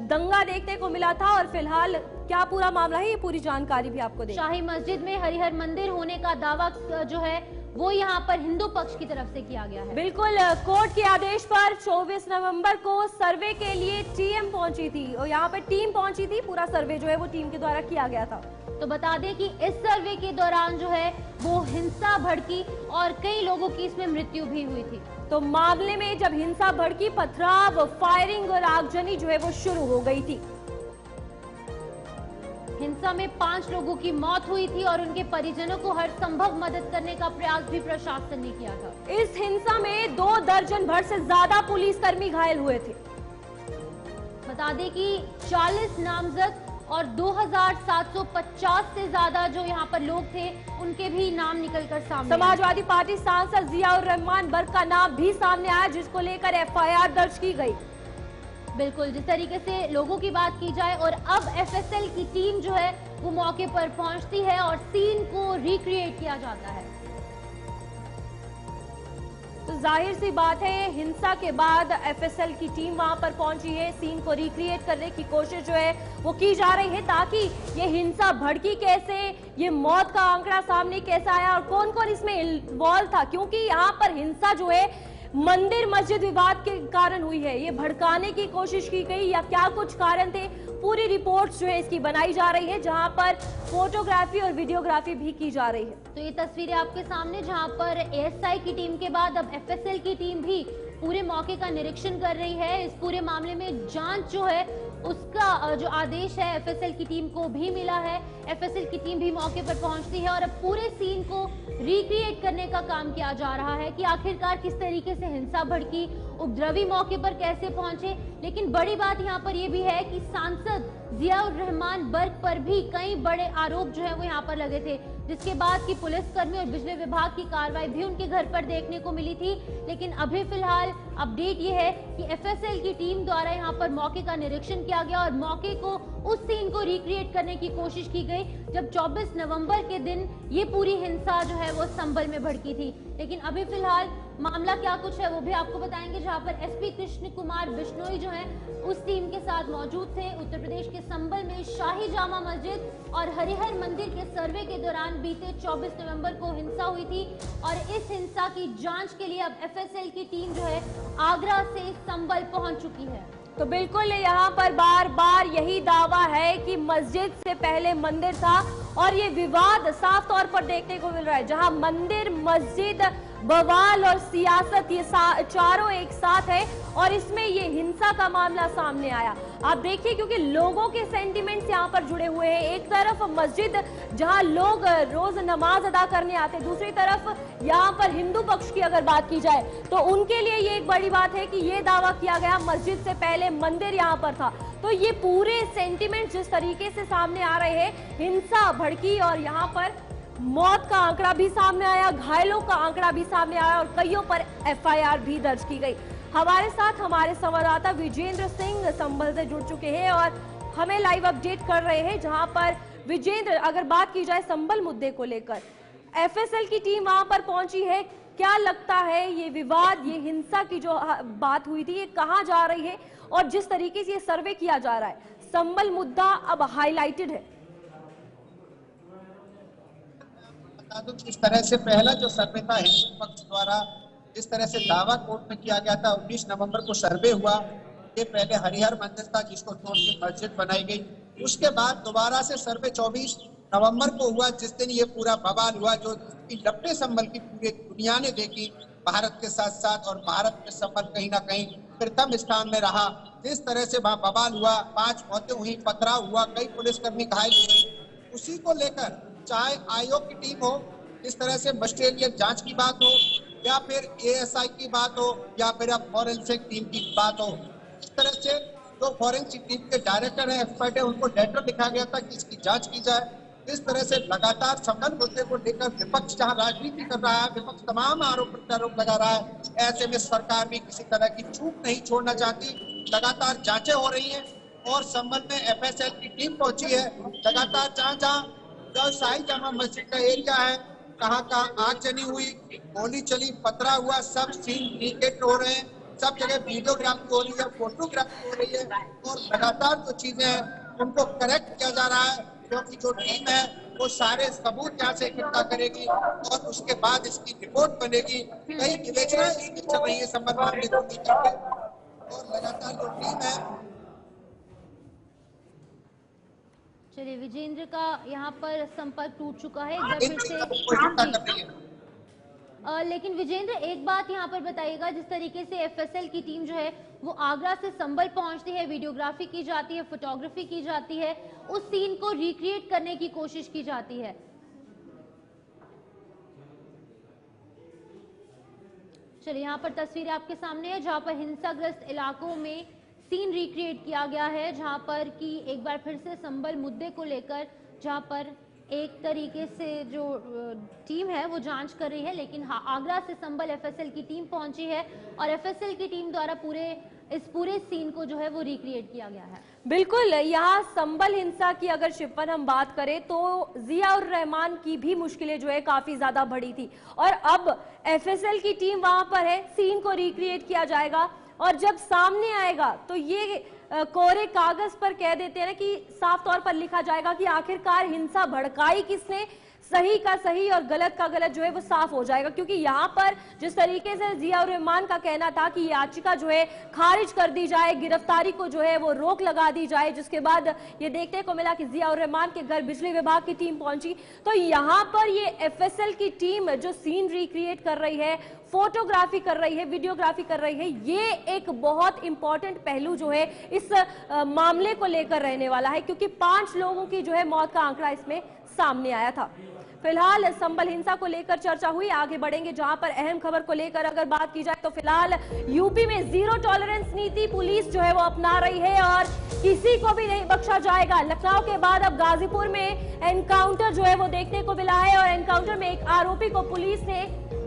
दंगा देखने को मिला था। और फिलहाल क्या पूरा मामला है, ये पूरी जानकारी भी आपको दें। शाही मस्जिद में हरिहर मंदिर होने का दावा जो है वो यहाँ पर हिंदू पक्ष की तरफ से किया गया है। बिल्कुल, कोर्ट के आदेश पर 24 नवंबर को सर्वे के लिए टीम पहुंची थी और यहाँ पर टीम पहुंची थी, पूरा सर्वे जो है वो टीम के द्वारा किया गया था। तो बता दें कि इस सर्वे के दौरान जो है वो हिंसा भड़की और कई लोगों की इसमें मृत्यु भी हुई थी। तो मामले में जब हिंसा भड़की, पथराव, फायरिंग और आगजनी जो है वो शुरू हो गई थी। हिंसा में 5 लोगों की मौत हुई थी और उनके परिजनों को हर संभव मदद करने का प्रयास भी प्रशासन ने किया था। इस हिंसा में 2 दर्जन भर से ज्यादा पुलिसकर्मी घायल हुए थे। बता दें कि 40 नामजद और 2750 से ज्यादा जो यहाँ पर लोग थे उनके भी नाम निकलकर सामने। समाजवादी पार्टी सांसद जियाउर रहमान बर्क का नाम भी सामने आया, जिसको लेकर एफआईआर दर्ज की गई। बिल्कुल, जिस तरीके से लोगों की बात की जाए और अब एफएसएल की टीम जो है वो मौके पर पहुंचती है और सीन को रिक्रिएट किया जाता है। तो जाहिर सी बात है, हिंसा के बाद एफएसएल की टीम वहां पर पहुंची है, सीन को रिक्रिएट करने की कोशिश जो है वो की जा रही है, ताकि ये हिंसा भड़की कैसे, ये मौत का आंकड़ा सामने कैसे आया और कौन कौन इसमें इन्वॉल्व था। क्योंकि यहाँ पर हिंसा जो है मंदिर मस्जिद विवाद के कारण हुई है, ये भड़काने की कोशिश की गई या क्या कुछ कारण थे, पूरी रिपोर्ट्स जो है इसकी बनाई जा रही है, जहां पर फोटोग्राफी और वीडियोग्राफी भी की जा रही है। तो ये तस्वीरें आपके सामने, जहां पर एएसआई की टीम के बाद अब एफएसएल की टीम भी पूरे मौके का निरीक्षण कर रही है। इस पूरे मामले में जांच जो है उसका जो आदेश है एफएसएल की टीम को भी मिला है। एफएसएल की टीम भी मौके पर पहुंचती है और अब पूरे सीन को रिक्रिएट करने का काम किया जा रहा है कि आखिरकार किस तरीके से हिंसा भड़की, उपद्रवी मौके पर कैसे पहुंचे। लेकिन बड़ी बात यहाँ पर यह भी है कि सांसद जियाउर रहमान बर्क पर भी कई बड़े आरोप जो है वो यहाँ पर लगे थे, जिसके बाद की पुलिसकर्मी और बिजली विभाग की कार्रवाई भी उनके घर पर देखने को मिली थी। लेकिन अभी फिलहाल अपडेट ये है कि एफएसएल की टीम द्वारा यहाँ पर मौके का निरीक्षण किया गया और मौके को, उस सीन को रिक्रिएट करने की कोशिश की गई जब 24 नवंबर के दिन ये पूरी हिंसा जो है वो संभल में भड़की थी। लेकिन अभी फिलहाल मामला क्या कुछ है वो भी आपको बताएंगे, जहां पर एसपी कृष्ण कुमार बिश्नोई जो है उस टीम के साथ मौजूद थे। उत्तर प्रदेश के संबल में शाही जामा मस्जिद और हरिहर मंदिर के सर्वे के दौरान बीते 24 नवंबर को हिंसा हुई थी और इस हिंसा की जांच के लिए अब एफएसएल की टीम जो है आगरा से संबल पहुंच चुकी है। तो बिल्कुल यहाँ पर बार बार यही दावा है कि मस्जिद से पहले मंदिर था और ये विवाद साफ तौर पर देखने को मिल रहा है, जहां मंदिर, मस्जिद, बवाल और सियासत ये चारों एक साथ है और इसमें ये हिंसा का मामला सामने आया। आप देखिए, क्योंकि लोगों के सेंटिमेंट्स यहाँ पर जुड़े हुए हैं। एक तरफ मस्जिद जहां लोग रोज नमाज अदा करने आते हैं, दूसरी तरफ यहाँ पर हिंदू पक्ष की अगर बात की जाए तो उनके लिए ये एक बड़ी बात है कि ये दावा किया गया मस्जिद से पहले मंदिर यहाँ पर था। तो ये पूरे सेंटिमेंट जिस तरीके से सामने आ रहे हैं, हिंसा भड़की और यहाँ पर मौत का आंकड़ा भी सामने आया, घायलों का आंकड़ा भी सामने आया और कईयों पर एफआईआर भी दर्ज की गई। हमारे साथ हमारे संवाददाता विजेंद्र सिंह संभल से जुड़ चुके हैं और हमें लाइव अपडेट कर रहे हैं। जहां पर विजेंद्र, अगर बात की जाए संभल मुद्दे को लेकर, एफएसएल की टीम वहां पर पहुंची है, क्या लगता है ये विवाद, ये हिंसा की जो बात हुई थी, ये कहां जा रही है और जिस तरीके से ये सर्वे किया जा रहा है, संभल मुद्दा अब हाईलाइटेड है। इस तरह से पहला जो सर्वे था हिंदू पक्ष द्वारा इस तरह से दावा कोर्ट में किया गया था, 19 नवंबर को सर्वे हुआ। ये पहले हरिहर मंदिर था जिसको तोड़ के मस्जिद बनाई गई। उसके बाद दोबारा से सर्वे 24 नवंबर को हुआ, जिस दिन ये पूरा बवाल हुआ, जो लपटे संभल की पूरी दुनिया ने देखी भारत के साथ साथ, और भारत में संभल कहीं ना कहीं प्रथम स्थान में रहा। जिस तरह से वहाँ बवाल हुआ, 5 मौतें हुई, पथराव हुआ, कई पुलिसकर्मी घायल हुए, उसी को लेकर चाहे आयोग की टीम हो, इस तरह से मजिस्ट्रेरियल जांच की बात हो या फिर एएसआई की बात हो या फिर अब फॉरेंसिक टीम की बात हो, इस तरह से जो फॉरेंसिक टीम के डायरेक्टर हैं, एक्सपर्ट है, उनको लेटर लिखा गया था कि इसकी जांच की जाए। इस तरह से लगातार संबल मुद्दे को लेकर विपक्ष जहां राजनीति कर रहा है, विपक्ष तमाम आरोप प्रत्यारोप लगा रहा है, ऐसे में सरकार भी किसी तरह की चूक नहीं छोड़ना चाहती। लगातार जांचें हो रही हैं और संबल में एफएसएल की टीम पहुंची है। लगातार जहां जो शाही जामा मस्जिद का एरिया है, कहाँ आग जनी हुई, गोली चली, पथरा हुआ, सब सीन रिकॉर्ड हो रहे हैं, सब जगह वीडियोग्राफी हो रही है, फोटोग्राफी हो रही है और लगातार जो चीजें हैं उनको करेक्ट किया जा रहा है, क्योंकि जो टीम है वो सारे सबूत यहाँ से इकट्ठा करेगी और उसके बाद इसकी रिपोर्ट बनेगी। कई विवेचना इसकी चल रही है संबंध मामले को लेकर और लगातार जो टीम है। चलिए, विजेंद्र का यहाँ पर संपर्क टूट चुका है एक बार फिर से। लेकिन विजेंद्र, एक बात यहाँ पर बताइएगा, जिस तरीके से एफएसएल की टीम जो है वो आगरा से संबल पहुंचती है, वीडियोग्राफी की जाती है, फोटोग्राफी की जाती है, उस सीन को रिक्रिएट करने की कोशिश की जाती है। चलिए, यहाँ पर तस्वीरें आपके सामने है जहाँ पर हिंसाग्रस्त इलाकों में सीन रिक्रिएट किया गया है, जहां पर कि एक बार फिर से संबल मुद्दे को लेकर जहां पर एक तरीके से जो टीम है वो जांच कर रही है, लेकिन आगरा से संबल एफएसएल की टीम पहुंची है और एफएसएल की टीम द्वारा इस पूरे सीन को जो है वो रिक्रिएट किया गया है। बिल्कुल, यहाँ संबल हिंसा की अगर शिफन हम बात करें तो जियाउर रहमान की भी मुश्किलें जो है काफी ज्यादा बढ़ी थी और अब एफएसएल की टीम वहां पर है, सीन को रिक्रिएट किया जाएगा और जब सामने आएगा तो ये कोरे कागज पर कह देते हैं ना कि साफ तौर पर लिखा जाएगा कि आखिरकार हिंसा भड़काई किसने, सही का सही और गलत का गलत जो है वो साफ हो जाएगा। क्योंकि यहाँ पर जिस तरीके से जियाउर रहमान का कहना था कि याचिका जो है खारिज कर दी जाए, गिरफ्तारी को जो है वो रोक लगा दी जाए, जिसके बाद ये देखने को मिला कि जियाउर रहमान के घर बिजली विभाग की टीम पहुंची। तो यहाँ पर ये एफएसएल की टीम जो सीन रिक्रिएट कर रही है, फोटोग्राफी कर रही है, वीडियोग्राफी कर रही है, ये एक बहुत इंपॉर्टेंट पहलू जो है इस मामले को लेकर रहने वाला है, क्योंकि 5 लोगों की जो है मौत का आंकड़ा इसमें सामने आया था। फिलहाल संबल हिंसा को लेकर चर्चा हुई, आगे बढ़ेंगे जहां पर अहम खबर को लेकर अगर बात की जाए तो फिलहाल यूपी में जीरो टॉलरेंस नीति पुलिस जो है वो अपना रही है और किसी को भी नहीं बख्शा जाएगा। लखनऊ के बाद अब गाजीपुर में एनकाउंटर जो है वो देखने को मिला है और एनकाउंटर में एक आरोपी को पुलिस ने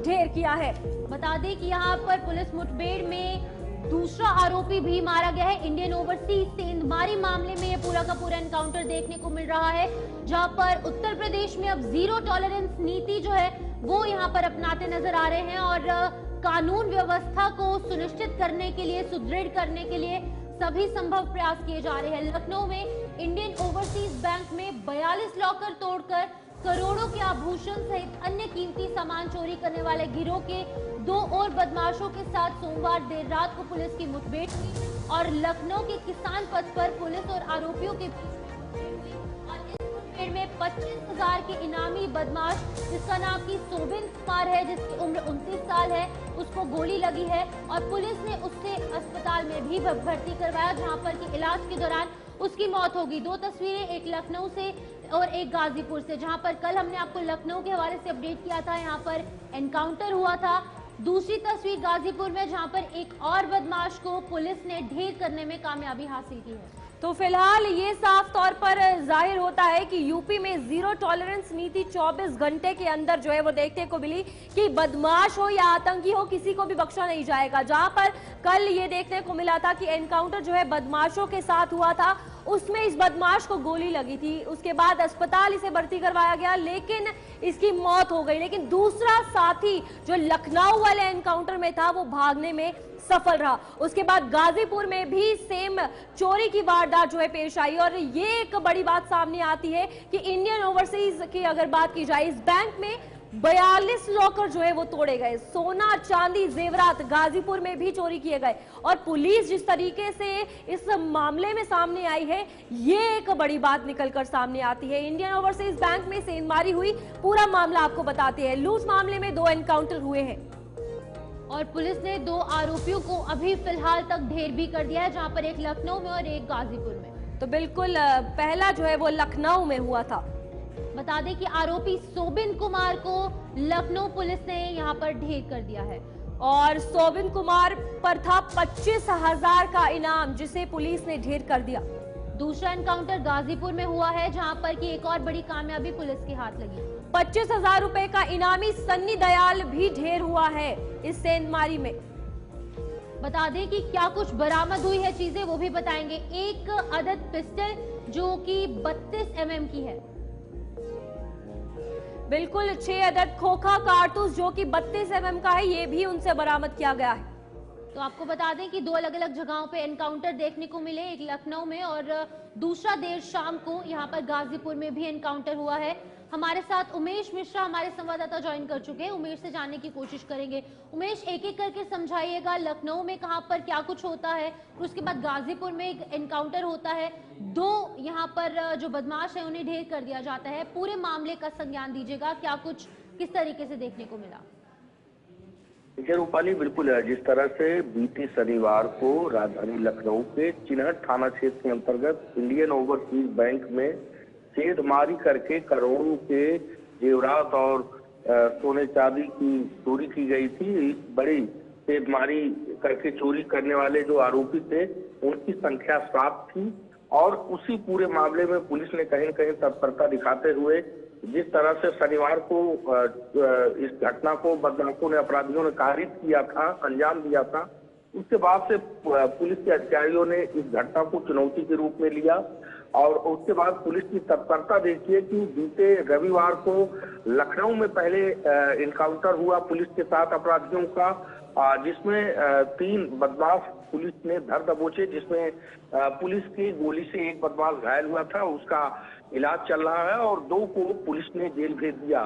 ढेर किया है। बता दें कि यहाँ पर पुलिस मुठभेड़ में दूसरा आरोपी भी मारा गया है। इंडियन ओवरसीज सेंधमारी मामले में ये पूरा का पूरा एनकाउंटर देखने को मिल रहा है, जहां पर उत्तर प्रदेश में अब जीरो टॉलरेंस नीति जो है वो यहाँ पर अपनाते नजर आ रहे हैं और कानून व्यवस्था को सुनिश्चित करने के लिए, सुदृढ़ करने के लिए सभी संभव प्रयास किए जा रहे हैं। लखनऊ में इंडियन ओवरसीज बैंक में 42 लॉकर तोड़कर करोड़ों के आभूषण सहित अन्य कीमती सामान चोरी करने वाले गिरोह के 2 और बदमाशों के साथ सोमवार देर रात को पुलिस की मुठभेड़ हुई और लखनऊ के किसान पथ पर पुलिस और आरोपियों के में 25,000 के इनामी बदमाश जिसका नाम की सोबिन कुमार है, जिसकी उम्र 29 साल है, उसको गोली लगी है और पुलिस ने उससे अस्पताल में भी भर्ती करवाया, जहां पर कि इलाज के दौरान उसकी मौत हो गई। 2 तस्वीरें, एक लखनऊ से और एक गाजीपुर से, जहां पर कल हमने आपको लखनऊ के हवाले से अपडेट किया था, यहाँ पर एनकाउंटर हुआ था। दूसरी तस्वीर गाजीपुर में, जहां पर एक और बदमाश को पुलिस ने ढेर करने में कामयाबी हासिल की है। तो फिलहाल ये साफ तौर पर जाहिर होता है कि यूपी में जीरो टॉलरेंस नीति 24 घंटे के अंदर जो है वो देखने को मिली कि बदमाश हो या आतंकी हो, किसी को भी बख्शा नहीं जाएगा। जहां पर कल ये देखने को मिला था कि एनकाउंटर जो है बदमाशों के साथ हुआ था, उसमें इस बदमाश को गोली लगी थी, उसके बाद अस्पताल इसे भर्ती करवाया गया, लेकिन इसकी मौत हो गई। लेकिन दूसरा साथी जो लखनऊ वाले एनकाउंटर में था वो भागने में सफल रहा। उसके बाद गाजीपुर में भी सेम चोरी की वारदात जो है पेश आई और ये एक बड़ी बात सामने आती है कि इंडियन ओवरसीज की अगर बात की जाए, इस बैंक में 42 लॉकर जो है वो तोड़े गए, सोना चांदी जेवरात गाजीपुर में भी चोरी किए गए और पुलिस जिस तरीके से इस मामले में सामने आई है, ये एक बड़ी बात निकलकर सामने आती है। इंडियन ओवरसीज बैंक में सेंधमारी हुई, पूरा मामला आपको बताते हैं। लूट मामले में 2 एनकाउंटर हुए हैं और पुलिस ने 2 आरोपियों को अभी फिलहाल तक ढेर भी कर दिया है, जहां पर एक लखनऊ में और एक गाजीपुर में। तो बिल्कुल पहला जो है वो लखनऊ में हुआ था। बता दें कि आरोपी सोबिन कुमार को लखनऊ पुलिस ने यहां पर ढेर कर दिया है और सोबिन कुमार पर था 25,000 का इनाम, जिसे पुलिस ने ढेर कर दिया। दूसरा एनकाउंटर गाजीपुर में हुआ है, जहां पर की एक और बड़ी कामयाबी पुलिस के हाथ लगी। 25,000 रुपए का इनामी सन्नी दयाल भी ढेर हुआ है इस सेंधमारी में। बता दें कि क्या कुछ बरामद हुई है चीजें, वो भी बताएंगे। एक अदद पिस्टल जो कि 32 mm की है, बिल्कुल 6 अदद खोखा कारतूस जो कि 32 mm का है, ये भी उनसे बरामद किया गया है। तो आपको बता दें कि 2 अलग-अलग जगहों पे एनकाउंटर देखने को मिले, एक लखनऊ में और दूसरा देर शाम को यहाँ पर गाजीपुर में भी एनकाउंटर हुआ है। हमारे साथ उमेश मिश्रा हमारे संवाददाता ज्वाइन कर चुके हैं, उमेश से जानने की कोशिश करेंगे। उमेश, एक एक करके समझाइएगा, लखनऊ में कहां पर क्या कुछ होता है, उसके बाद गाजीपुर में एक एनकाउंटर होता है, 2 यहाँ पर जो बदमाश है उन्हें ढेर कर दिया जाता है, पूरे मामले का संज्ञान दीजिएगा, क्या कुछ किस तरीके से देखने को मिला? देखिए रूपाली, बिल्कुल जिस तरह से बीते शनिवार को राजधानी लखनऊ के चिन्हट थाना क्षेत्र के अंतर्गत इंडियन ओवरसीज बैंक में सेंधमारी करके करोड़ों के जेवरात और सोने चांदी की चोरी की गई थी। बड़ी सेंधमारी करके चोरी करने वाले जो आरोपी थे उनकी संख्या 7 थी और उसी पूरे मामले में पुलिस ने कहीं न कहीं तत्परता दिखाते हुए जिस तरह से शनिवार को इस घटना को बदमाशों ने, अपराधियों ने कारित किया था, अंजाम दिया था, उसके बाद से पुलिस के अधिकारियों ने इस घटना को चुनौती के रूप में लिया और उसके बाद पुलिस की तत्परता देखिए कि बीते रविवार को लखनऊ में पहले इनकाउंटर हुआ पुलिस के साथ अपराधियों का, जिसमें 3 बदमाश पुलिस ने धर दबोचे, जिसमें पुलिस की गोली से एक बदमाश घायल हुआ था, उसका इलाज चल रहा है और 2 को पुलिस ने जेल भेज दिया।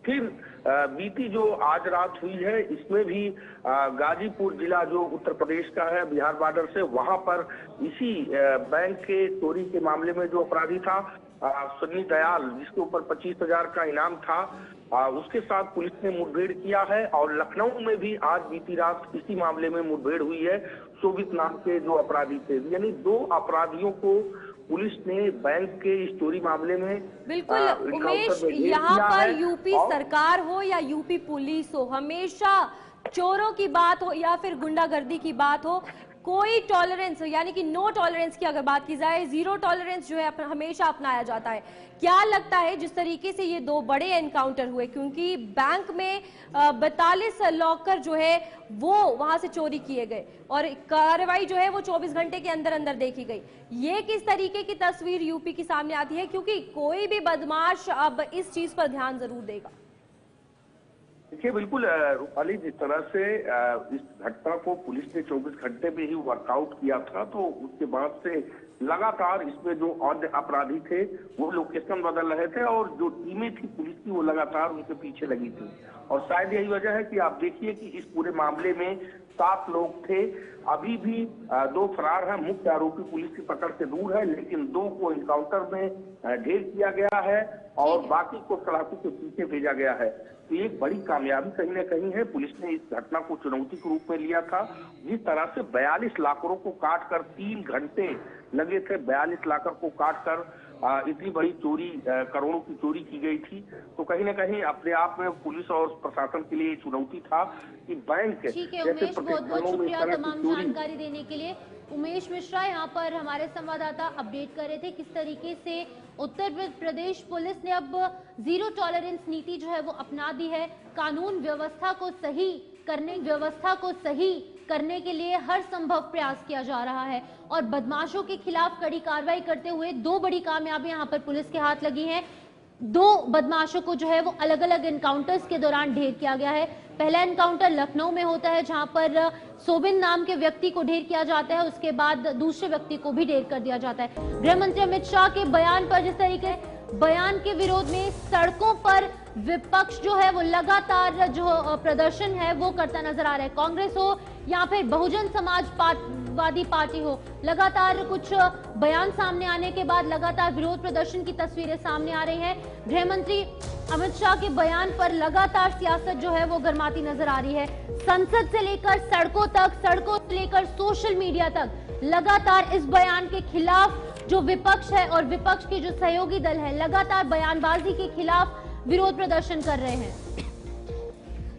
फिर बीती जो आज रात हुई है, इसमें भी गाजीपुर जिला जो उत्तर प्रदेश का है बिहार बॉर्डर से, वहां पर इसी बैंक के चोरी के मामले में जो अपराधी था सन्नी दयाल, जिसके ऊपर 25,000 का इनाम था, उसके साथ पुलिस ने मुठभेड़ किया है और लखनऊ में भी आज बीती रात इसी मामले में मुठभेड़ हुई है शोभित नाम के जो अपराधी थे। यानी 2 अपराधियों को पुलिस ने बैंक के इस चोरी मामले में बिल्कुल उमेश, यहाँ पर यूपी सरकार हो या यूपी पुलिस हो, हमेशा चोरों की बात हो या फिर गुंडागर्दी की बात हो, कोई टॉलरेंस यानी कि नो टॉलरेंस की अगर बात की जाए, जीरो टॉलरेंस जो है हमेशा अपनाया जाता है। क्या लगता है जिस तरीके से ये 2 बड़े एनकाउंटर हुए, क्योंकि बैंक में 42 लॉकर जो है वो वहां से चोरी किए गए और कार्रवाई जो है वो 24 घंटे के अंदर अंदर देखी गई, ये किस तरीके की तस्वीर यूपी की सामने आती है? क्योंकि कोई भी बदमाश अब इस चीज पर ध्यान जरूर देगा। देखिए बिल्कुल रूपाली, जिस तरह से इस घटना को पुलिस ने 24 घंटे में ही वर्कआउट किया था, तो उसके बाद से लगातार इसमें जो अन्य अपराधी थे वो लोकेशन बदल रहे थे और जो टीमें थी पुलिस की वो लगातार उनके पीछे लगी थी। और शायद यही वजह है कि आप देखिए कि इस पूरे मामले में 7 लोग थे, अभी भी 2 फरार हैं। मुख्य आरोपी पुलिस की पकड़ से दूर है, लेकिन 2 को एनकाउंटर में ढेर किया गया है और बाकी को सड़कों के पीछे भेजा गया है। तो एक बड़ी कामयाबी कहीं न कहीं है। पुलिस ने इस घटना को चुनौती के रूप में लिया था। जिस तरह से 42 लाकरों को काटकर 3 घंटे लगे थे, 42 लाकर को काटकर इतनी बड़ी चोरी, करोड़ों की चोरी की गई थी, तो कहीं न कहीं अपने आप में पुलिस और प्रशासन के लिए चुनौती था कि बैंक ठीक है उमेश, बहुत बहुत शुक्रिया तमाम जानकारी देने के लिए। उमेश मिश्रा यहाँ पर हमारे संवाददाता अपडेट कर रहे थे किस तरीके से उत्तर प्रदेश पुलिस ने अब जीरो टॉलरेंस नीति जो है वो अपना दी है। कानून व्यवस्था को सही करने के लिए हर संभव प्रयास किया जा रहा है और बदमाशों के खिलाफ कड़ी कार्रवाई करते हुए 2 बड़ी कामयाबी यहाँ पर पुलिस के हाथ लगी हैं। 2 बदमाशों को जो है वो अलग अलग एनकाउंटर्स के दौरान ढेर किया गया है। पहला एनकाउंटर लखनऊ में होता है जहां पर सोबिन नाम के व्यक्ति को ढेर किया जाता है, उसके बाद दूसरे व्यक्ति को भी ढेर कर दिया जाता है। गृह मंत्री अमित शाह के बयान पर जिस तरीके बयान के विरोध में सड़कों पर विपक्ष जो है वो लगातार जो प्रदर्शन है वो करता नजर आ रहा है। कांग्रेस हो या फिर बहुजन समाजवादी पार्टी हो, लगातार कुछ बयान सामने आने के बाद लगातार विरोध प्रदर्शन की तस्वीरें सामने आ रही हैं। गृह मंत्री अमित शाह के बयान पर लगातार सियासत जो है वो गरमाती नजर आ रही है। संसद से लेकर सड़कों तक, सड़कों से लेकर सोशल मीडिया तक लगातार इस बयान के खिलाफ जो विपक्ष है और विपक्ष के जो सहयोगी दल है लगातार बयानबाजी के खिलाफ विरोध प्रदर्शन कर रहे हैं।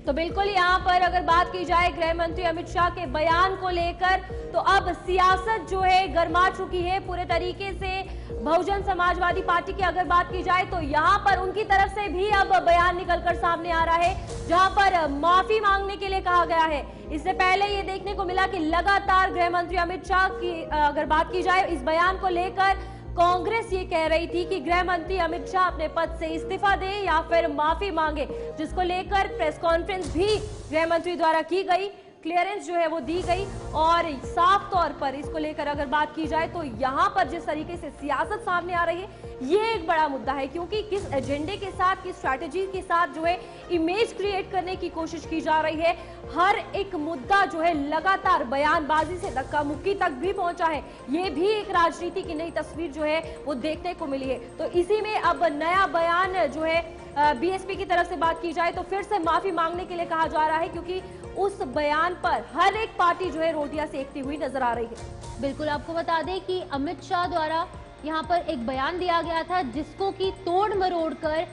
तो बिल्कुल यहाँ पर अगर बात की जाए गृह मंत्री अमित शाह के बयान को लेकर, तो अब सियासत जो है गरमा चुकी है पूरे तरीके से। बहुजन समाजवादी पार्टी की अगर बात की जाए तो यहाँ पर उनकी तरफ से भी अब बयान निकलकर सामने आ रहा है जहाँ पर माफी मांगने के लिए कहा गया है। इससे पहले ये देखने को मिला कि लगातार गृह मंत्री अमित शाह की अगर बात की जाए इस बयान को लेकर कांग्रेस ये कह रही थी कि गृह मंत्री अमित शाह अपने पद से इस्तीफा दें या फिर माफी मांगे, जिसको लेकर प्रेस कॉन्फ्रेंस भी गृह मंत्री द्वारा की गई, क्लियरेंस जो है वो दी गई। और साफ तौर पर इसको लेकर अगर बात की जाए तो यहाँ पर जिस तरीके से सियासत सामने आ रही है ये एक बड़ा मुद्दा है, क्योंकि किस एजेंडे के साथ, किस स्ट्रैटेजी के साथ जो है इमेज क्रिएट करने की कोशिश की जा रही है। हर एक मुद्दा जो है लगातार बयानबाजी से धक्का मुक्की तक भी पहुंचा है। ये भी एक राजनीति की नई तस्वीर जो है वो देखने को मिली है। तो इसी में अब नया बयान जो है बीएसपी की तरफ से बात की जाए तो फिर से माफी मांगने के लिए कहा जा रहा है, क्योंकि उस बयान पर हर एक पार्टी जो है रोटियां सेकती हुई नजर आ रही है। बिल्कुल, आपको बता दें कि अमित शाह द्वारा यहाँ पर एक बयान दिया गया था जिसको कि तोड़ मरोड़ कर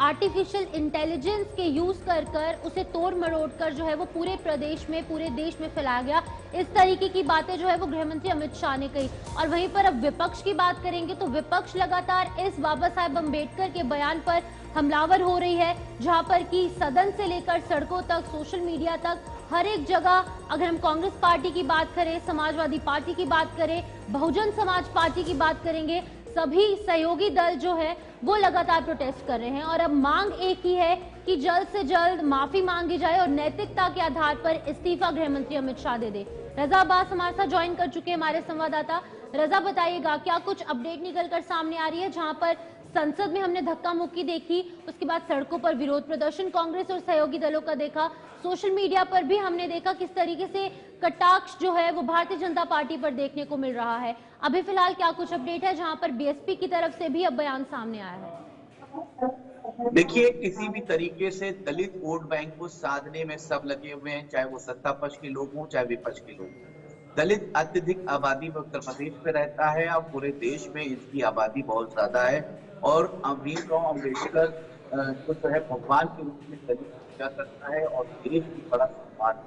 आर्टिफिशियल इंटेलिजेंस के यूज कर उसे तोड़ मरोड़ कर जो है वो पूरे प्रदेश में, पूरे देश में फैलाया गया। इस तरीके की बातें जो है वो गृह मंत्री अमित शाह ने कही। और वहीं पर अब विपक्ष की बात करेंगे तो विपक्ष लगातार इस बाबा साहेब अम्बेडकर के बयान पर हमलावर हो रही है, जहां पर कि सदन से लेकर सड़कों तक, सोशल मीडिया तक, हर एक जगह अगर हम कांग्रेस पार्टी की बात करें, समाजवादी पार्टी की बात करें, बहुजन समाज पार्टी की बात करेंगे, सभी सहयोगी दल जो है वो लगातार प्रोटेस्ट कर रहे हैं। और अब मांग एक ही है कि जल्द से जल्द माफी मांगी जाए और नैतिकता के आधार पर इस्तीफा गृह मंत्री अमित शाह दे दे। रजा अब्बास हमारे साथ ज्वाइन कर चुके हैं हमारे संवाददाता। रजा, बताइएगा क्या कुछ अपडेट निकलकर सामने आ रही है? जहां पर संसद में हमने धक्का मुक्की देखी, उसके बाद सड़कों पर विरोध प्रदर्शन कांग्रेस और सहयोगी दलों का देखा, सोशल मीडिया पर भी हमने देखा किस तरीके से कटाक्ष जो है वो भारतीय जनता पार्टी पर देखने को मिल रहा है। अभी फिलहाल क्या कुछ अपडेट है जहां पर बीएसपी की तरफ से भी अब बयान सामने आया है? देखिए, किसी भी तरीके से दलित वोट बैंक को साधने में सब लगे हुए हैं, चाहे वो सत्ता पक्ष के लोग हों चाहे विपक्ष के लोग। दलित अत्यधिक आबादी में उत्तर प्रदेश में रहता है और पूरे देश में इसकी आबादी बहुत ज्यादा है और भीमराव अम्बेडकर को जो है भगवान के रूप में दलित पूजा करता है और देश की बड़ा सम्मान।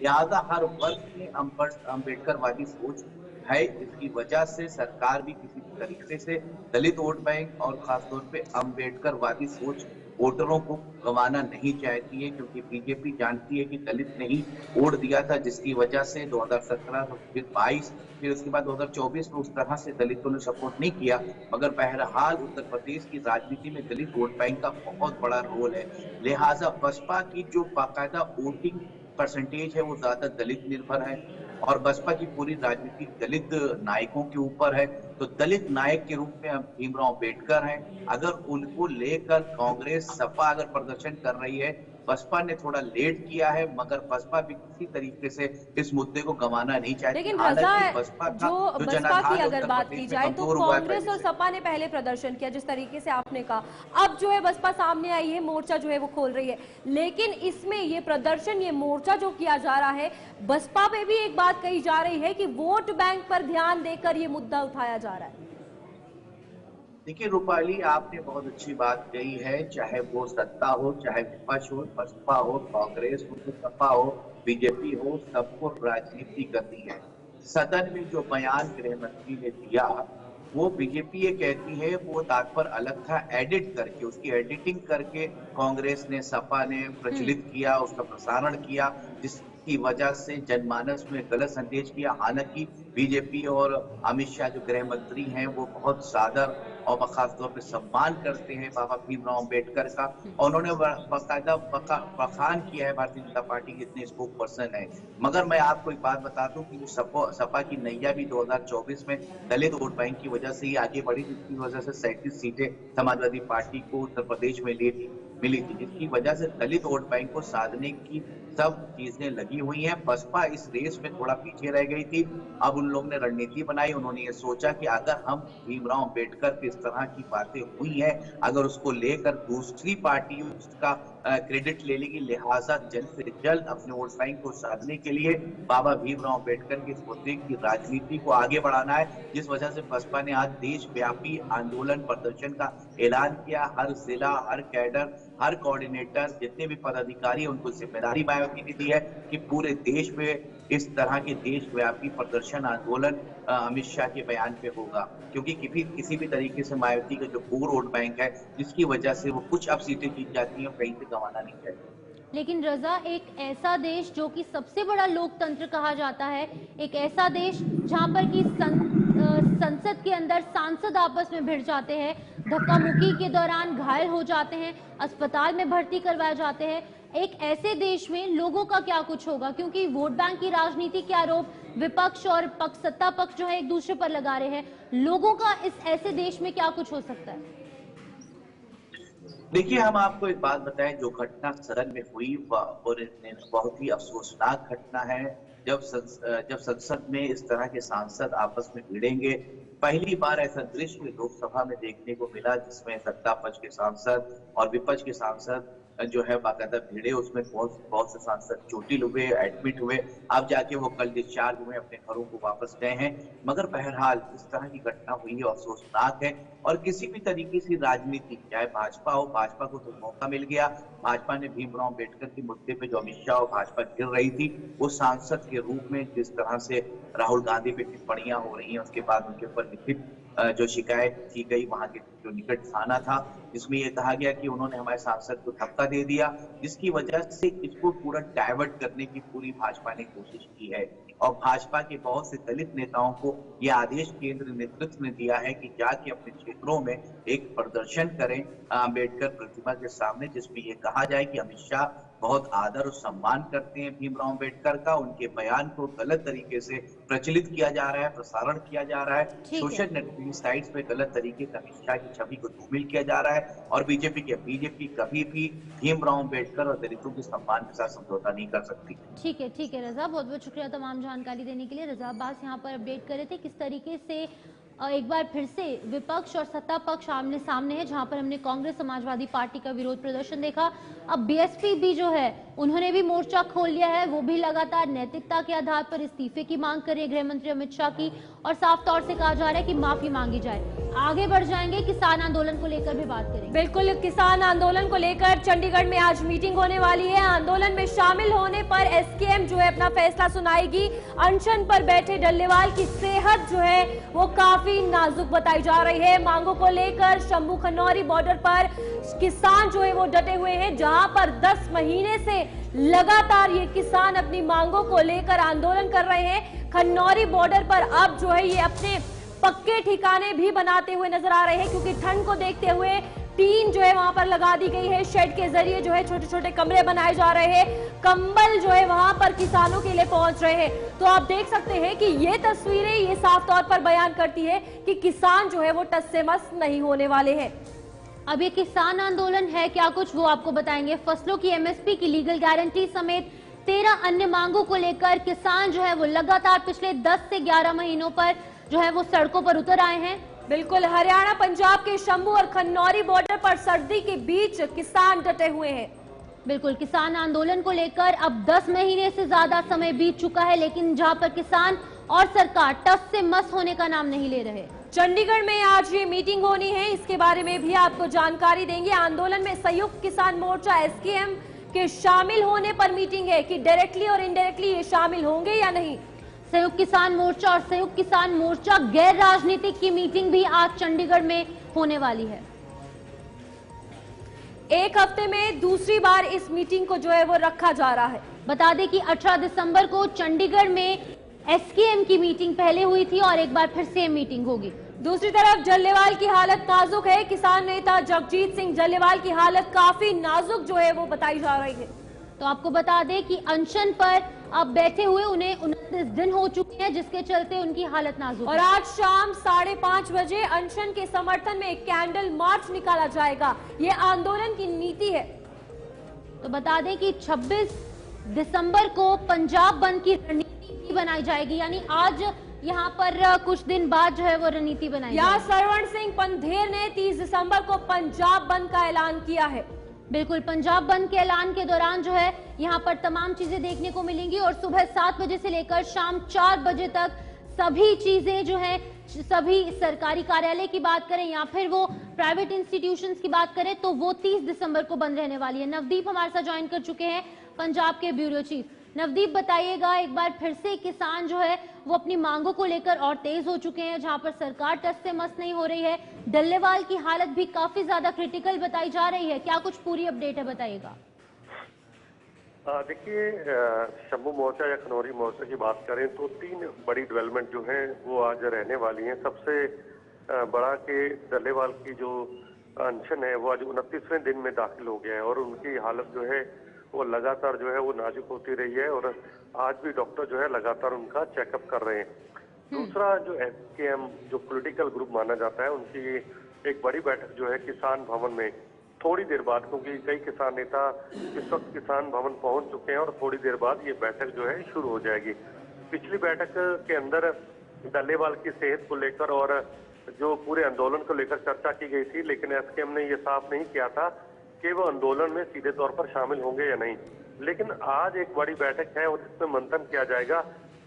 लिहाजा हर वर्ग में अम्बेडकरवादी सोच है। इसकी वजह से सरकार भी किसी तरीके से दलित वोट बैंक और खासतौर पे अम्बेडकरवादी सोच वोटरों को गंवाना नहीं चाहती है, क्योंकि बीजेपी जानती है कि दलित ने ही वोट दिया था, जिसकी वजह से 2017 फिर 22 फिर उसके बाद 2024 में उस तरह से दलितों ने सपोर्ट नहीं किया। मगर बहरहाल उत्तर प्रदेश की राजनीति में दलित वोट बैंक का बहुत बड़ा रोल है। लिहाजा बसपा की जो बाकायदा वोटिंग परसेंटेज है वो ज्यादा दलित निर्भर है, और बसपा की पूरी राजनीति दलित नायकों के ऊपर है। तो दलित नायक के रूप में भीमराव अंबेडकर हैं। अगर उनको लेकर कांग्रेस सपा अगर प्रदर्शन कर रही है, बसपा ने थोड़ा लेट किया है, मगर बसपा भी किसी तरीके से इस मुद्दे को गंवाना नहीं चाहती। लेकिन रजा, बसपा जो बसपा की अगर बात की जाए तो कांग्रेस और सपा ने पहले प्रदर्शन किया, जिस तरीके से आपने कहा। अब जो है बसपा सामने आई है, मोर्चा जो है वो खोल रही है, लेकिन इसमें ये प्रदर्शन, ये मोर्चा जो किया जा रहा है, बसपा पे भी एक बात कही जा रही है कि वोट बैंक पर ध्यान देकर ये मुद्दा उठाया जा रहा है। देखिए रूपाली, आपने बहुत अच्छी बात कही है। चाहे वो सत्ता हो, चाहे विपक्ष हो, बसपा हो, कांग्रेस हो, सपा हो, बीजेपी हो, सबको राजनीति करनी है। सदन में जो बयान गृह मंत्री ने दिया वो बीजेपी ये कहती है वो तात्पर्य अलग था, एडिट करके, उसकी एडिटिंग करके कांग्रेस ने, सपा ने प्रचलित किया, उसका प्रसारण किया, जिसकी वजह से जनमानस में गलत संदेश किया। हालांकि बीजेपी और अमित शाह जो गृह मंत्री हैं वो बहुत सादर और खास तौर पे सम्मान करते हैं बाबा भीमराव अंबेडकर का, और उन्होंने बाकायदा बखान किया है भारतीय जनता पार्टी के इतने स्पोक पर्सन है। मगर मैं आपको एक बात बता दूं कि सपा की नैया भी 2024 में दलित वोट बैंक की वजह से ही आगे बढ़ी, जिसकी वजह से 37 सीटें समाजवादी पार्टी को उत्तर प्रदेश में मिली थी, जिसकी वजह से दलित वोट बैंक को साधने की सब चीजें लगी हुई हैं। बसपा इस रेस में थोड़ा पीछे रह गई थी। अब उन लोगों ने रणनीति बनाई, उन्होंने ये सोचा कि अगर हम भीमराव अंबेडकर की इस तरह की बातें हुई हैं, अगर उसको लेकर दूसरी पार्टी उसका क्रेडिट ले लेगी, लिहाजा जल्द से जल्द अपने वोट बैंक को साधने के लिए बाबा भीमराव अंबेडकर के इस मुद्दे की राजनीति को आगे बढ़ाना है, जिस वजह से बसपा ने आज देशव्यापी आंदोलन प्रदर्शन का ऐलान किया। हर जिला, हर कैडर, हर कोऑर्डिनेटर, जितने भी पदाधिकारी, उनको जिम्मेदारी मायावती ने दी है कि पूरे देश में इस तरह के देशव्यापी प्रदर्शन आंदोलन अमित शाह के बयान पे होगा, क्योंकि किसी भी तरीके से मायावती का जो कोर वोट बैंक है, जिसकी वजह से वो कुछ अब सीटें जीत जाती हैं, कहीं से गंवाना नहीं चाहिए। लेकिन रजा, एक ऐसा देश जो कि सबसे बड़ा लोकतंत्र कहा जाता है, एक ऐसा देश जहां पर कि संसद के अंदर सांसद आपस में भिड़ जाते हैं, धक्का मुक्की के दौरान घायल हो जाते हैं, अस्पताल में भर्ती करवाए जाते हैं, एक ऐसे देश में लोगों का क्या कुछ होगा? क्योंकि वोट बैंक की राजनीति के आरोप विपक्ष और सत्ता पक्ष जो है एक दूसरे पर लगा रहे हैं, लोगों का इस ऐसे देश में क्या कुछ हो सकता है? देखिए, हम आपको एक बात बताएं, जो घटना सदन में हुई बहुत ही अफसोसनाक घटना है। जब संसद में इस तरह के सांसद आपस में भिड़ेंगे, पहली बार ऐसा दृश्य लोकसभा में देखने को मिला जिसमें सत्ता पक्ष के सांसद और विपक्ष के सांसद जो है बाकायदा भिड़े। उसमें बहुत से सांसद चोटिल हुए, एडमिट हुए, अब जाके वो कल डिस्चार्ज हुए, अपने घरों को वापस गए हैं। मगर बहरहाल इस तरह की घटना हुई है, अफसोसनाक है। और किसी भी तरीके से राजनीति, चाहे भाजपा हो, भाजपा को तो मौका मिल गया। भाजपा ने भीमराव अंबेडकर के मुद्दे पे जो अमित शाह और भाजपा गिर रही थी, वो सांसद के रूप में जिस तरह से राहुल गांधी पे टिप्पणियां हो रही हैं, उसके बाद उनके ऊपर लिखित जो शिकायत की गई वहां के जो निकट थाना था, जिसमें यह कहा गया कि उन्होंने हमारे सांसद को धक्का दे दिया, जिसकी वजह से इसको पूरा डाइवर्ट करने की पूरी भाजपा ने कोशिश की है। और भाजपा के बहुत से दलित नेताओं को यह आदेश केंद्र नेतृत्व ने दिया है कि जाके अपने क्षेत्रों में एक प्रदर्शन करें अंबेडकर प्रतिमा के सामने, जिसमें यह कहा जाए कि अमित शाह बहुत आदर और सम्मान करते हैं भीमराव अंबेडकर का, उनके बयान को गलत तरीके से प्रचलित किया जा रहा है, प्रसारण किया जा रहा है, सोशल नेटवर्किंग साइट्स पे गलत तरीके से अमित शाह की छवि को धूमिल किया जा रहा है। और बीजेपी कभी भी भीमराव अंबेडकर और दलितों के सम्मान के साथ समझौता नहीं कर सकती। ठीक है रजा, बहुत बहुत शुक्रिया तमाम जानकारी देने के लिए। रजा अब्बास यहाँ पर अपडेट कर रहे थे किस तरीके से एक बार फिर से विपक्ष और सत्ता पक्ष आमने सामने है, जहां पर हमने कांग्रेस समाजवादी पार्टी का विरोध प्रदर्शन देखा। अब बीएसपी भी जो है उन्होंने भी मोर्चा खोल लिया है, वो भी लगातार नैतिकता के आधार पर इस्तीफे की मांग कर रहे हैं गृह मंत्री अमित शाह की, और साफ तौर से कहा जा रहा है कि माफी मांगी जाए। आगे बढ़ जाएंगे, किसान आंदोलन को लेकर भी बात करेंगे। बिल्कुल, किसान आंदोलन को लेकर चंडीगढ़ में आज मीटिंग होने वाली है। आंदोलन में शामिल होने पर एसकेएम जो है अपना फैसला सुनाएगी। अनशन पर बैठे डल्लेवाल की सेहत जो है वो काफी नाजुक बताई जा रही है। मांगों को लेकर शंभू खनौरी बॉर्डर पर किसान जो है वो डटे हुए हैं, जहां पर 10 महीने से लगातार ये किसान अपनी मांगों को लेकर आंदोलन कर रहे हैं। खनौरी बॉर्डर पर अब जो है ये अपने पक्के ठिकाने भी बनाते हुए नजर आ रहे हैं, क्योंकि ठंड को देखते हुए टीन जो है वहां पर लगा दी गई है। शेड के जरिए जो है छोटे छोटे कमरे बनाए जा रहे हैं। कंबल जो है वहां पर किसानों के लिए पहुंच रहे हैं। तो आप देख सकते हैं कि ये तस्वीरें ये साफ तौर पर बयान करती है कि किसान जो है वो टस से मस नहीं होने वाले हैं। अब ये किसान आंदोलन है क्या कुछ, वो आपको बताएंगे। फसलों की एमएसपी की लीगल गारंटी समेत 13 अन्य मांगों को लेकर किसान जो है वो लगातार पिछले 10 से 11 महीनों पर जो है वो सड़कों पर उतर आए हैं। बिल्कुल, हरियाणा पंजाब के शंभू और खनौरी बॉर्डर पर सर्दी के बीच किसान डटे हुए हैं। बिल्कुल, किसान आंदोलन को लेकर अब 10 महीने से ज्यादा समय बीत चुका है, लेकिन जहां पर किसान और सरकार टस से मस होने का नाम नहीं ले रहे। चंडीगढ़ में आज ये मीटिंग होनी है, इसके बारे में भी आपको जानकारी देंगे। आंदोलन में संयुक्त किसान मोर्चा एसकेएम के शामिल होने पर मीटिंग है कि डायरेक्टली और इनडायरेक्टली ये शामिल होंगे या नहीं। संयुक्त किसान मोर्चा और संयुक्त किसान मोर्चा गैर राजनीतिक की मीटिंग भी आज चंडीगढ़ में होने वाली है। एक हफ्ते में दूसरी बार इस मीटिंग को जो है वो रखा जा रहा है। बता दें कि 18 दिसंबर को चंडीगढ़ में एसकेएम की मीटिंग पहले हुई थी और एक बार फिर से मीटिंग होगी। दूसरी तरफ जल्लेवाल की हालत नाजुक है। किसान नेता जगजीत सिंह जल्लेवाल की हालत काफी नाजुक जो है वो बताई जा रही है। तो आपको बता दें कि अनशन पर अब बैठे हुए उन्हें 29 दिन हो चुके हैं, जिसके चलते उनकी हालत नाजुक और है। आज शाम 5:30 बजे अनशन के समर्थन में एक कैंडल मार्च निकाला जाएगा। ये आंदोलन की नीति है। तो बता दें कि 26 दिसंबर को पंजाब बंद की रणनीति भी बनाई जाएगी, यानी आज यहाँ पर कुछ दिन बाद जो है वो रणनीति बनाई यहाँ जाएगी। सरवण सिंह पंधेर ने 30 दिसंबर को पंजाब बंद का ऐलान किया है। बिल्कुल, पंजाब बंद के ऐलान के दौरान जो है यहाँ पर तमाम चीजें देखने को मिलेंगी और सुबह 7 बजे से लेकर शाम 4 बजे तक सभी चीजें जो है, सभी सरकारी कार्यालय की बात करें या फिर वो प्राइवेट इंस्टीट्यूशंस की बात करें, तो वो 30 दिसंबर को बंद रहने वाली है। नवदीप हमारे साथ ज्वाइन कर चुके हैं, पंजाब के ब्यूरो चीफ। नवदीप, बताइएगा एक बार फिर से, किसान जो है वो अपनी मांगों को लेकर और तेज हो चुके हैं, जहां पर सरकार टस से मस नहीं हो रही है। डल्लेवाल की हालत भी काफी ज्यादा क्रिटिकल बताई जा रही है, क्या कुछ पूरी अपडेट है, बताइएगा। देखिए, शंभू मोर्चा या खनौरी मोर्चा की बात करें तो 3 बड़ी डेवलपमेंट जो है वो आज रहने वाली हैं। सबसे बड़ा के डल्लेवाल की जो अनशन है वो आज 29वें दिन में दाखिल हो गया है और उनकी हालत जो है वो लगातार जो है वो नाजुक होती रही है और आज भी डॉक्टर जो है लगातार उनका चेकअप कर रहे हैं। दूसरा, जो एसकेएम जो पॉलिटिकल ग्रुप माना जाता है, उनकी एक बड़ी बैठक जो है किसान भवन में थोड़ी देर बाद, क्योंकि कई किसान नेता इस वक्त किसान भवन पहुंच चुके हैं और थोड़ी देर बाद ये बैठक जो है शुरू हो जाएगी। पिछली बैठक के अंदर डल्लेवाल की सेहत को लेकर और जो पूरे आंदोलन को लेकर चर्चा की गई थी, लेकिन एसकेएम ने ये साफ नहीं किया था कि वो आंदोलन में सीधे तौर पर शामिल होंगे या नहीं। लेकिन आज एक बड़ी बैठक है और जिसमें मंथन किया जाएगा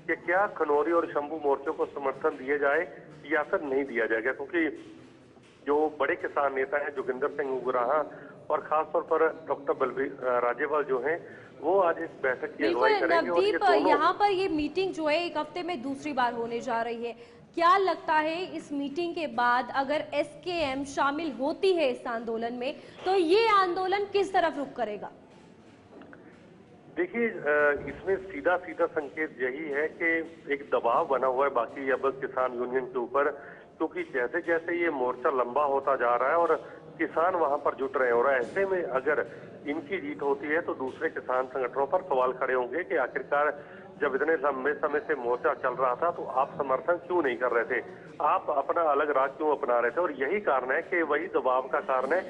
कि क्या खनौरी और शंभू मोर्चों को समर्थन दिया जाए या फिर नहीं दिया जाएगा, क्योंकि जो बड़े किसान नेता हैं जोगिंदर सिंह उगराहा और खासतौर पर डॉक्टर बलबीर राजेवाल जो हैं वो आज इस बैठक की अगुवाई करेंगे। और नवदीप, यहाँ पर ये मीटिंग जो है एक हफ्ते में दूसरी बार होने जा रही है। क्या लगता है इस मीटिंग के बाद अगर एसकेएम शामिल होती है इस आंदोलन में, तो ये आंदोलन किस तरफ रुख करेगा? देखिए, इसमें सीधा सीधा संकेत यही है कि एक दबाव बना हुआ है बाकी अब किसान यूनियन के ऊपर, क्योंकि जैसे जैसे ये मोर्चा लंबा होता जा रहा है और किसान वहां पर जुट रहे हैं और ऐसे में अगर इनकी जीत होती है तो दूसरे किसान संगठनों पर सवाल खड़े होंगे कि आखिरकार जब इतने लंबे समय से मोर्चा चल रहा था तो आप समर्थन क्यों नहीं कर रहे थे, आप अपना अलग राह क्यों अपना रहे थे। और यही कारण है कि वही दबाव का कारण है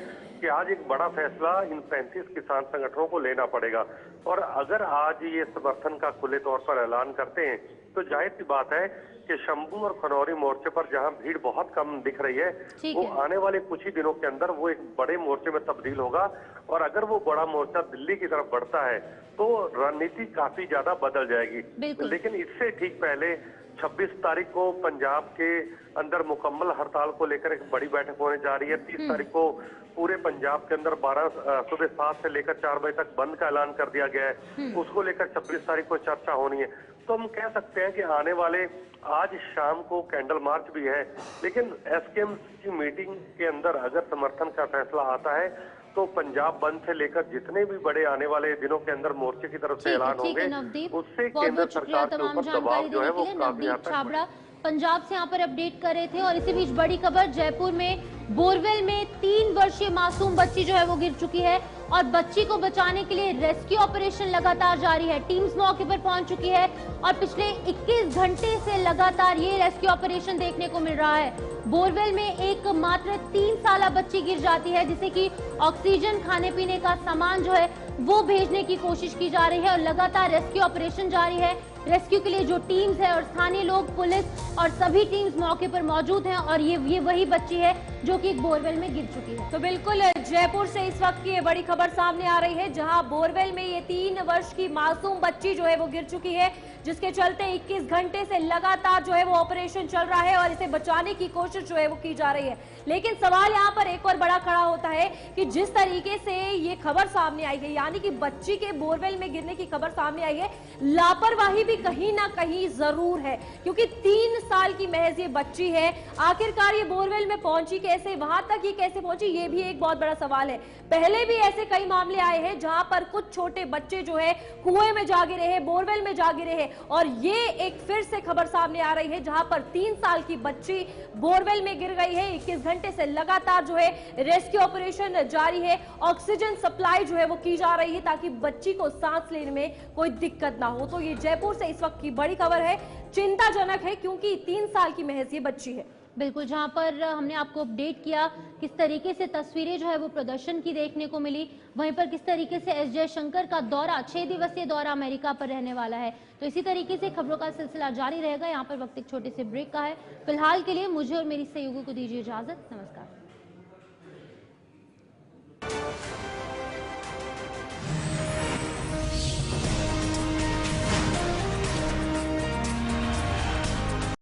कि आज एक बड़ा फैसला इन 35 किसान संगठनों को लेना पड़ेगा। और अगर आज ये समर्थन का खुले तौर पर ऐलान करते हैं तो जाहिर सी बात है कि शंभू और खनौरी मोर्चे पर जहां भीड़ बहुत कम दिख रही है, वो आने वाले कुछ ही दिनों के अंदर वो एक बड़े मोर्चे में तब्दील होगा। और अगर वो बड़ा मोर्चा दिल्ली की तरफ बढ़ता है तो रणनीति काफी ज्यादा बदल जाएगी। लेकिन इससे ठीक पहले 26 तारीख को पंजाब के अंदर मुकम्मल हड़ताल को लेकर एक बड़ी बैठक होने जा रही है। 30 तारीख को पूरे पंजाब के अंदर सुबह 7 से लेकर 4 बजे तक बंद का ऐलान कर दिया गया है। उसको लेकर 26 तारीख को चर्चा होनी है। तो हम कह सकते हैं कि आने वाले आज शाम को कैंडल मार्च भी है, लेकिन एसकेएम की मीटिंग के अंदर अगर समर्थन का फैसला आता है तो पंजाब बंद से लेकर जितने भी बड़े आने वाले दिनों के अंदर मोर्चे की तरफ से ऐलान होंगे, उससे केंद्र सरकार के ऊपर दबाव जो है वो काफी हद तक पंजाब से यहाँ पर अपडेट कर रहे थे। और इसी बीच बड़ी खबर, जयपुर में बोरवेल में 3 वर्षीय मासूम बच्ची जो है वो गिर चुकी है और बच्ची को बचाने के लिए रेस्क्यू ऑपरेशन लगातार जारी है। टीम्स मौके पर पहुंच चुकी है और पिछले 21 घंटे से लगातार ये रेस्क्यू ऑपरेशन देखने को मिल रहा है। बोरवेल में एक मात्र 3 साल बच्ची गिर जाती है जिसे कि ऑक्सीजन, खाने पीने का सामान जो है वो भेजने की कोशिश की जा रही है और लगातार रेस्क्यू ऑपरेशन जारी है। रेस्क्यू के लिए जो टीम्स है और स्थानीय लोग, पुलिस और सभी टीम्स मौके पर मौजूद हैं और ये वही बच्ची है जो कि एक बोरवेल में गिर चुकी है। तो बिल्कुल जयपुर से इस वक्त की ये बड़ी खबर सामने आ रही है, जहां बोरवेल में ये 3 वर्ष की मासूम बच्ची जो है वो गिर चुकी है, जिसके चलते 21 घंटे से लगातार जो है वो ऑपरेशन चल रहा है और इसे बचाने की कोशिश जो है वो की जा रही है। लेकिन सवाल यहाँ पर एक और बड़ा खड़ा होता है कि जिस तरीके से ये खबर सामने आई है, यानी कि बच्ची के बोरवेल में गिरने की खबर सामने आई है, लापरवाही भी कहीं ना कहीं जरूर है, क्योंकि 3 साल की महज ये बच्ची है। आखिरकार ये बोरवेल में पहुंची कैसे, वहां तक ये कैसे पहुंची, ये भी एक बहुत बड़ा सवाल है। पहले भी ऐसे कई मामले आए हैं जहां पर कुछ छोटे बच्चे जो है कुएं में जा गिरे हैं, बोरवेल में जा गिरे हैं, और ये एक फिर से खबर सामने आ रही है जहां पर 3 साल की बच्ची बोरवेल में गिर गई है। 21 घंटे से लगातार जो है रेस्क्यू ऑपरेशन जारी है, ऑक्सीजन सप्लाई जो है वो की जा रही है ताकि बच्ची को सांस लेने में कोई दिक्कत ना हो। तो ये जयपुर से इस वक्त की बड़ी खबर है, चिंताजनक है क्योंकि 3 साल की महज ये बच्ची है। बिल्कुल, जहां पर हमने आपको अपडेट किया किस तरीके से तस्वीरें जो है वो प्रदर्शन की देखने को मिली, वहीं पर किस तरीके से एस जयशंकर का दौरा, 6 दिवसीय दौरा अमेरिका पर रहने वाला है। तो इसी तरीके से खबरों का सिलसिला जारी रहेगा। यहाँ पर वक्त एक छोटे से ब्रेक का है। फिलहाल के लिए मुझे और मेरी सहयोगी को दीजिए इजाजत। नमस्कार।